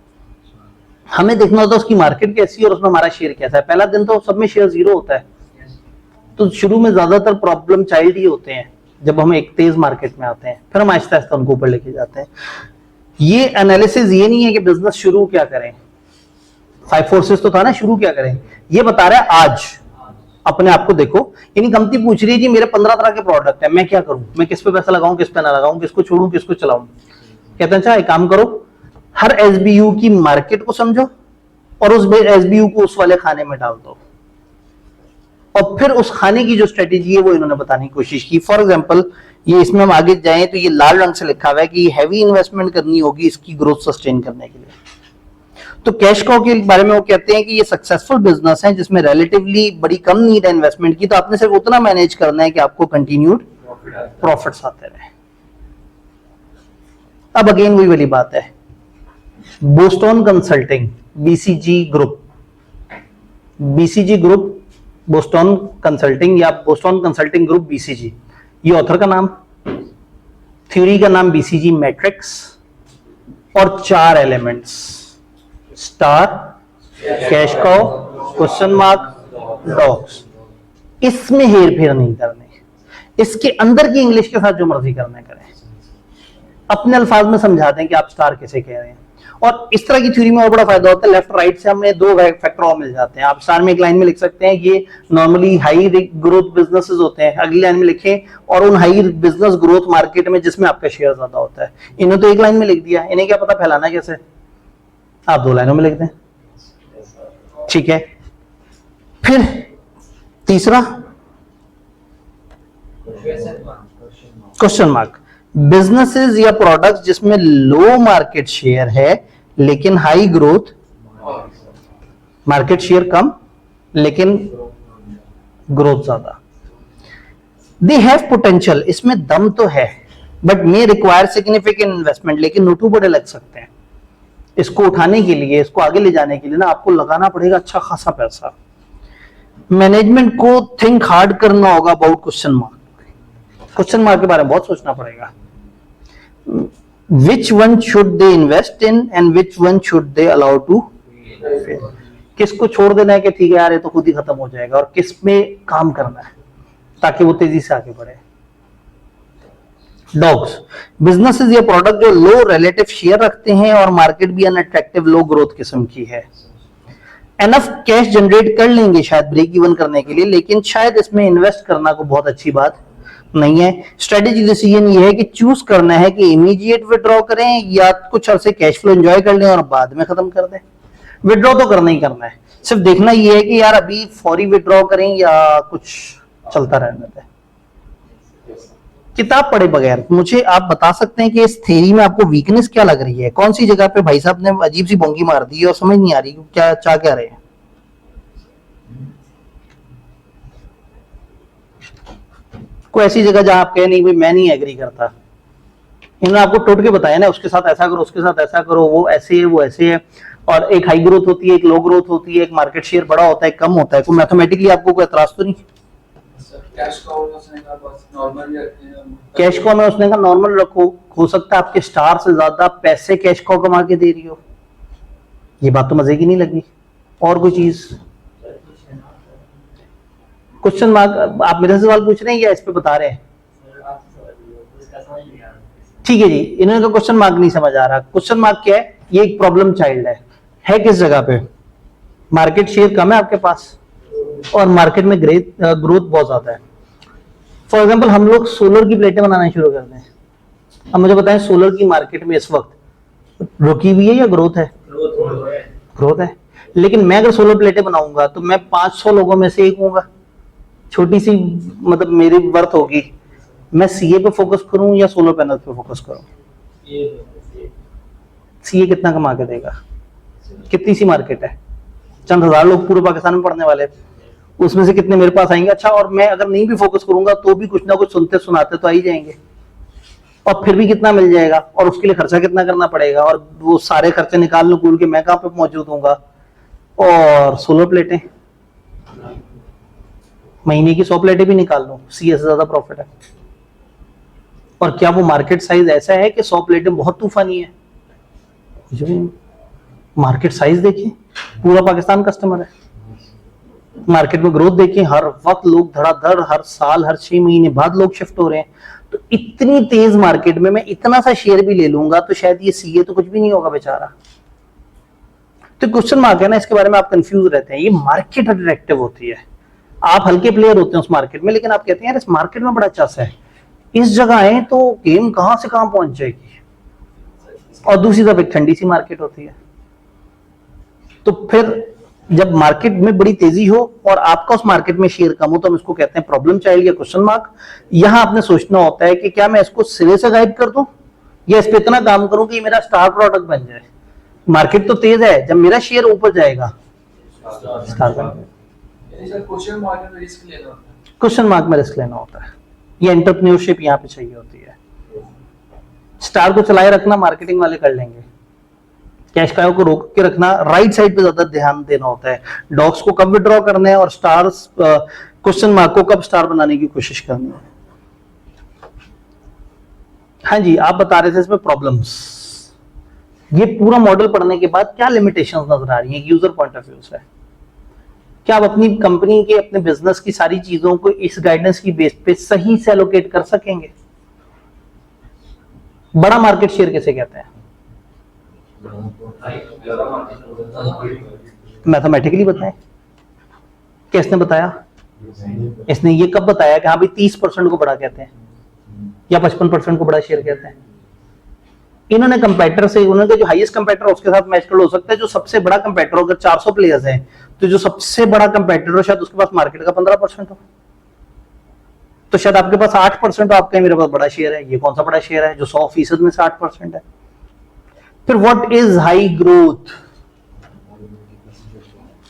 हमें देखना होता है उसकी मार्केट कैसी है और उसमें हमारा शेयर कैसा है। पहला दिन तो सब में शेयर जीरो होता है, तो शुरू में ज्यादातर प्रॉब्लम चाइल्ड ही होते हैं जब हम एक तेज मार्केट में आते हैं, फिर हम आहिस्ता आहिस्ता उनको ऊपर लेके जाते हैं। ये एनालिसिस ये नहीं है कि बिजनेस शुरू क्या करें, 5 फोर्सेस तो था ना, शुरू क्या करें, ये बता रहा है आज अपने आप को देखो। यानी कंपनी पूछ रही है जी मेरे 15 तरह के प्रोडक्ट है, मैं क्या करूं, मैं किस पे पैसा लगाऊं, किस पे ना लगाऊं, किसको छोड़ूं, किसको चलाऊं। कहते हैं अच्छा एक काम करो, हर एसबीयू की मार्केट को समझो और उस एसबीयू को उस वाले खाने में डाल दो, और फिर उस खाने की जो स्ट्रेटेजी है वो इन्होंने बताने की कोशिश की। फॉर एग्जांपल, ये इसमें हम आगे जाएं तो ये लाल रंग से लिखा हुआ है कि हैवी इन्वेस्टमेंट करनी होगी इसकी ग्रोथ सस्टेन करने के लिए। तो कैश काउ के बारे में वो कहते हैं कि ये सक्सेसफुल बिजनेस है जिसमें रिलेटिवली बड़ी कम नीड है इन्वेस्टमेंट की, तो आपने सिर्फ उतना मैनेज करना है कि आपको कंटिन्यूड प्रॉफिट्स आते रहे। अब अगेन वही वाली बात है, Boston consulting, BCG group, BCG group, Boston consulting या बोस्टन कंसल्टिंग ग्रुप बीसीजी, ये ऑथर का नाम, थ्योरी का नाम बीसीजी मैट्रिक्स, और 4 elements, star, cash cow, question mark, dogs. इसमें हेर फेर नहीं करनी। इसके अंदर की इंग्लिश के साथ जो मर्जी करना है करें, अपने अल्फाज में समझा दें कि आप स्टार कैसे कह रहे हैं। और इस तरह की थ्योरी में और बड़ा फायदा होता है, लेफ्ट राइट से हमें दो फैक्टर और मिल जाते हैं। आप स्टार में एक लाइन में लिख सकते हैं ये नॉर्मली हाई ग्रोथ बिजनेसेस होते हैं, अगली लाइन में लिखें और उन हाई बिजनेस ग्रोथ मार्केट में जिसमें आपका शेयर ज्यादा होता है। इन्हें तो एक लाइन में लिख दिया, इन्हें क्या पता फैलाना कैसे, आप दो लाइनों में लिख दें, ठीक है। फिर तीसरा क्वेश्चन मार्क, बिजनेसेस या प्रोडक्ट्स जिसमें लो मार्केट शेयर है लेकिन हाई ग्रोथ, मार्केट शेयर कम लेकिन ग्रोथ ज्यादा। दे हैव पोटेंशियल, इसमें दम तो है, but may require significant investment, लेकिन नोटू बड़े लग सकते हैं। इसको उठाने के लिए, इसको आगे ले जाने के लिए ना आपको लगाना पड़ेगा अच्छा खासा पैसा। मैनेजमेंट को थिंक हार्ड करना होगा about question mark, question mark के बारे में बहुत सोचना पड़ेगा। Which one should they invest in and which one should they allow to fail, किसको छोड़ देना है कि ठीक है यार ये तो खुद ही खत्म हो जाएगा, और किस में काम करना है ताकि वो तेजी से आगे बढ़े। डॉग्स, बिजनेसेस या प्रोडक्ट जो लो रिलेटिव शेयर रखते हैं और मार्केट भी अनअट्रैक्टिव लो ग्रोथ किस्म की है। एनफ कैश जनरेट कर लेंगे शायद ब्रेक इवन करने के लिए, लेकिन शायद इसमें इन्वेस्ट करना को बहुत अच्छी बात नहीं है। स्ट्रेटेजी डिसीजन ये है कि चूज करना है कि इमीडिएट विड्रॉ करें या कुछ अरसे कैश फ्लो एंजॉय कर लें और बाद में खत्म कर दें। विड्रॉ तो करना ही करना है, सिर्फ देखना ये है कि यार अभी फौरी विड्रॉ करें या कुछ चलता रहने दें। किताब पढ़े बगैर मुझे आप बता सकते हैं कि इस थ्योरी में आपको वीकनेस क्या लग रही है, कौन सी जगह पे भाई साहब ने अजीब सी बोंगी मार दी और समझ नहीं आ रही क्या चाह क्या रहे हैं। कोई ऐसी जगह जहां आप कहे नहीं भाई मैं नहीं एग्री करता, इन्होंने आपको टोट के बताया ना, उसके साथ ऐसा करो, उसके साथ ऐसा करो, वो ऐसे है वो ऐसे है, और एक हाई ग्रोथ होती है, एक लो ग्रोथ होती है, एक मार्केट शेयर बड़ा होता है, कम होता है, कोई मैथमेटिकली आपको कोई एतराज तो नहीं। कैश को उसने कहा बस नॉर्मल रखते हैं, कैश को में उसने कहा नॉर्मल रखो, हो सकता है आपके स्टार से ज्यादा पैसे कैश को कमा के दे रही हो, ये बात तो मजे की नहीं लगी। और कोई चीज, क्वेश्चन मार्क, आप मेरे से सवाल पूछ रहे हैं या इस पे बता रहे हैं? ठीक है जी, इन्होंने तो क्वेश्चन मार्क नहीं समझ आ रहा। क्वेश्चन मार्क क्या है, ये एक प्रॉब्लम चाइल्ड है किस जगह पे, मार्केट शेयर कम है आपके पास और मार्केट में ग्रोथ बहुत ज्यादा है। फॉर एग्जांपल हम लोग सोलर की प्लेटें बनाना शुरू कर दें, अब मुझे बताएं सोलर की मार्केट में इस वक्त रुकी हुई है या ग्रोथ है? ग्रोथ है, लेकिन मैं अगर सोलर प्लेटें बनाऊंगा तो मैं 500 लोगों में से एक हूँगा, छोटी सी मतलब मेरी वर्थ होगी। मैं सीए पे फोकस करूं या सोलर पैनल पे फोकस करूं? सीए कितना कमा के देगा, कितनी सी मार्केट है, चंद हजार लोग पूरे पाकिस्तान में पढ़ने वाले, उसमें से कितने मेरे पास आएंगे? अच्छा, और मैं अगर नहीं भी फोकस करूंगा तो भी कुछ ना कुछ सुनते सुनाते तो आ ही जाएंगे, और फिर भी कितना मिल जाएगा, और उसके लिए खर्चा कितना करना पड़ेगा, और वो सारे खर्चे निकाल निकूल के मैं कहाँ पे मौजूद हूँगा। और सोलर प्लेटें, महीने की 100 प्लेटें भी निकाल लो, सीए से ज्यादा प्रॉफिट है। और क्या वो मार्केट साइज ऐसा है कि 100 प्लेटें बहुत तूफानी है? मार्केट साइज देखिए, पूरा पाकिस्तान कस्टमर है। मार्केट में ग्रोथ देखिए, हर वक्त लोग धड़ाधड़, हर साल हर 6 महीने बाद लोग शिफ्ट हो रहे हैं। तो इतनी तेज मार्केट में मैं इतना सा शेयर भी ले लूंगा तो शायद ये सीए तो कुछ भी नहीं होगा बेचारा। तो क्वेश्चन मार्क है ना, इसके बारे में आप कंफ्यूज रहते हैं। ये मार्केट अट्रैक्टिव होती है, आप हल्के प्लेयर होते हैं उस मार्केट में, लेकिन आप कहते हैं यार इस मार्केट में बड़ा चस है, इस जगह है तो गेम कहां से कहां पहुंच जाएगी। और दूसरी तरफ एक ठंडी सी मार्केट होती है। तो फिर जब मार्केट में बड़ी तेजी हो और आपका उस मार्केट में शेयर कम हो तो हम इसको कहते हैं प्रॉब्लम चाइल्ड या क्वेश्चन मार्क। यहां आपने सोचना होता है कि क्या मैं इसको सिरे से गायब कर दूं या इस पे इतना काम करूं कि मेरा स्टार प्रोडक्ट बन जाए। मार्केट तो तेज है, जब मेरा शेयर ऊपर जाएगा स्टार बन जाएगा। क्वेश्चन मार्क में रिस्क लेना होता है, क्वेश्चन मार्क में रिस्क लेना होता है, ये एंटरप्रेन्योरशिप यहाँ पे चाहिए होती है। स्टार को चलाए रखना मार्केटिंग वाले कर लेंगे, कैश कायो को रोक के रखना, राइट साइड पे ज्यादा ध्यान देना होता है। डॉग्स को कब विड्रॉ करना है और स्टार्स क्वेश्चन मार्क को कब स्टार बनाने की कोशिश करनी है। हाँ जी, आप बता रहे थे इसमें प्रॉब्लम्स। ये पूरा मॉडल पढ़ने के बाद क्या लिमिटेशंस नजर आ रही हैं यूजर पॉइंट ऑफ व्यू से? क्या आप अपनी कंपनी के अपने बिजनेस की सारी चीजों को इस गाइडेंस की बेस पे सही से एलोकेट कर सकेंगे? बड़ा मार्केट शेयर किसे कहते हैं? मैथमेटिकली बताएं। किसने बताया? इसने ये कब बताया कि हाँ भाई 30% को बड़ा कहते हैं या 55% को बड़ा शेयर कहते हैं? इन्होंने कंपेटर से, उन्होंने जो हाईएस्ट कंपेटर उसके साथ मैच कर, हो सकता है जो सबसे बड़ा कंपेटर, अगर 400 प्लेयर्स हैं तो जो सबसे बड़ा कंपेटर शायद उसके पास मार्केट का 15% हो, तो शायद आपके पास 8% हो, आपका मेरे पास बड़ा शेयर है। ये कौन सा बड़ा शेयर है जो 100% में से 8% है? फिर व्हाट इज हाई ग्रोथ?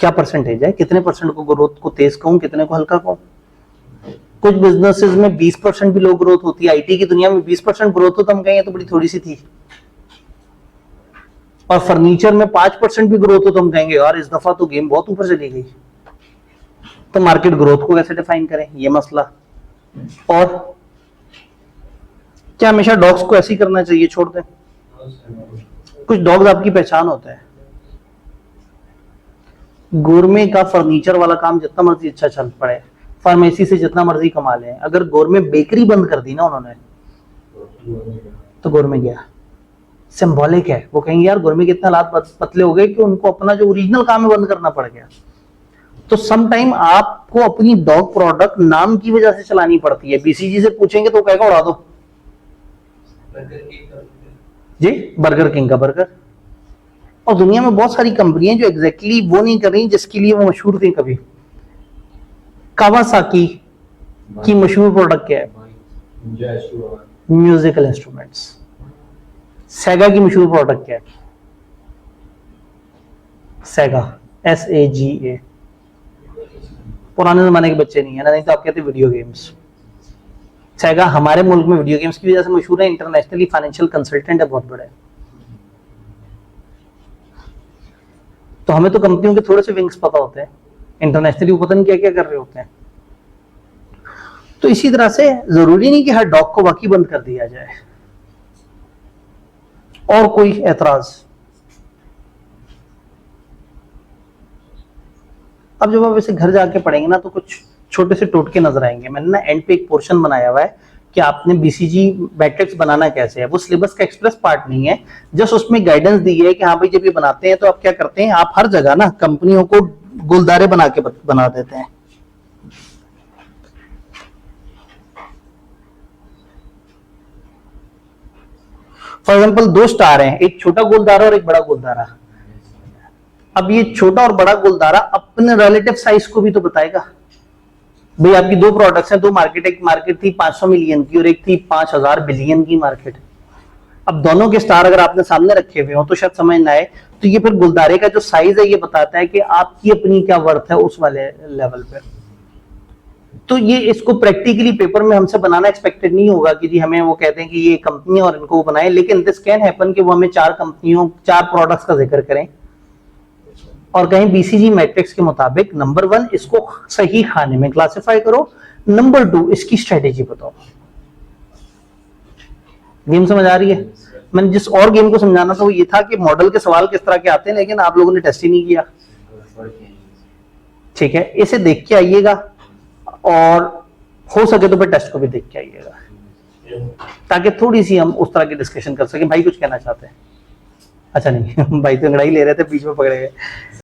क्या परसेंटेज है? कितने परसेंट को ग्रोथ को तेज कहूं, कितने को हल्का कहूं? कुछ बिजनेसेस में 20% भी लो ग्रोथ होती है। आईटी की दुनिया में 20% ग्रोथ हो तो हम कहेंगे तो बड़ी थोड़ी सी थी, और फर्नीचर में 5% भी ग्रोथ हो तो हम कहेंगे यार इस दफा तो गेम बहुत ऊपर चली गई। तो मार्केट ग्रोथ को कैसे डिफाइन करें, ये मसला। और क्या हमेशा डॉग्स को ऐसे ही करना चाहिए, छोड़ दें? कुछ डॉग्स आपकी पहचान होता है। गोरमे का फर्नीचर वाला काम जितना मर्जी अच्छा चल पड़े, फार्मेसी से जितना मर्जी कमा लें, अगर गोरमे बेकरी बंद कर दी ना उन्होंने, तो गोरमे गया। सिंबॉलिक है, वो कहेंगे यार गोरमे के इतना हालात पतले हो गए कि उनको अपना जो ओरिजिनल काम है बंद करना पड़ गया। तो सम टाइम आपको अपनी डॉग प्रोडक्ट नाम की वजह से चलानी पड़ती है। बीसीजी से पूछेंगे तो कहेगा उड़ा दो जी, बर्गर किंग का बर्गर। और दुनिया में बहुत सारी कंपनियां जो एग्जैक्टली वो नहीं कर रही जिसके लिए वो मशहूर थी कभी। कावासाकी की मशहूर प्रोडक्ट क्या है? Musical instruments. सेगा की मशहूर प्रोडक्ट क्या है? सेगा, SAGA। पुराने जमाने के बच्चे नहीं है ना, नहीं तो आप कहते वीडियो गेम्स। सेगा हमारे मुल्क में वीडियो गेम्स की वजह से मशहूर है, इंटरनेशनली फाइनेंशियल कंसल्टेंट है बहुत बड़े। तो हमें तो कंपनियों के थोड़े से विंग्स पता होते हैं, इंटरनेशनली वो पता नहीं क्या क्या कर रहे होते हैं। तो इसी तरह से जरूरी नहीं कि हर डॉग को बाकी बंद कर दिया जाए। और कोई एतराज? अब जब आप इसे घर जाके पढ़ेंगे ना तो कुछ छोटे से टोटके नजर आएंगे। मैंने ना एंड पे एक पोर्शन बनाया हुआ है कि आपने बीसीजी मैट्रिक्स बनाना कैसे है। वो सिलेबस का एक्सप्रेस पार्ट नहीं है, जस्ट उसमें गाइडेंस दी है कि हाँ भाई जब ये बनाते हैं तो आप क्या करते हैं, आप हर जगह ना कंपनियों को गुलदारे बना के बना देते हैं। फॉर एग्जाम्पल 2 स्टार हैं, एक छोटा गुलदारा और एक बड़ा गुलदारा। अब ये छोटा और बड़ा गुलदारा अपने रिलेटिव साइज को भी तो बताएगा। भाई आपकी 2 प्रोडक्ट्स हैं, 2 मार्केट, एक मार्केट थी 500 मिलियन की और एक थी 5000 बिलियन की मार्केट। अब दोनों के स्टार अगर आपने सामने रखे हुए हो तो शायद समझ ना आए, तो ये फिर गुलदारे का जो साइज है ये बताता है कि आपकी अपनी क्या वर्थ है उस वाले लेवल पे। तो ये इसको प्रैक्टिकली पेपर में हमसे बनाना एक्सपेक्टेड नहीं होगा कि जी हमें वो कहते हैं कि ये कंपनी और इनको वो बनाए, लेकिन दिस कैन हैपन कि वो हमें 4 कंपनियों 4 प्रोडक्ट्स का जिक्र करें और कहीं बीसीजी मैट्रिक्स के मुताबिक नंबर 1 इसको सही खाने में क्लासिफाई करो, नंबर 2 इसकी स्ट्रेटेजी बताओ। गेम समझ आ रही है? मैंने जिस और गेम को समझाना था वो ये था कि मॉडल के सवाल किस तरह के आते हैं, लेकिन आप लोगों ने टेस्ट ही नहीं किया। ठीक है, इसे देख के आइएगा और हो सके तो फिर टेस्ट को भी देख के आइएगा ताकि थोड़ी सी हम उस तरह की डिस्कशन कर सकें। भाई कुछ कहना चाहते हैं? अच्छा नहीं भाई तो अंगड़ाई ले रहे थे, बीच में पकड़े गए।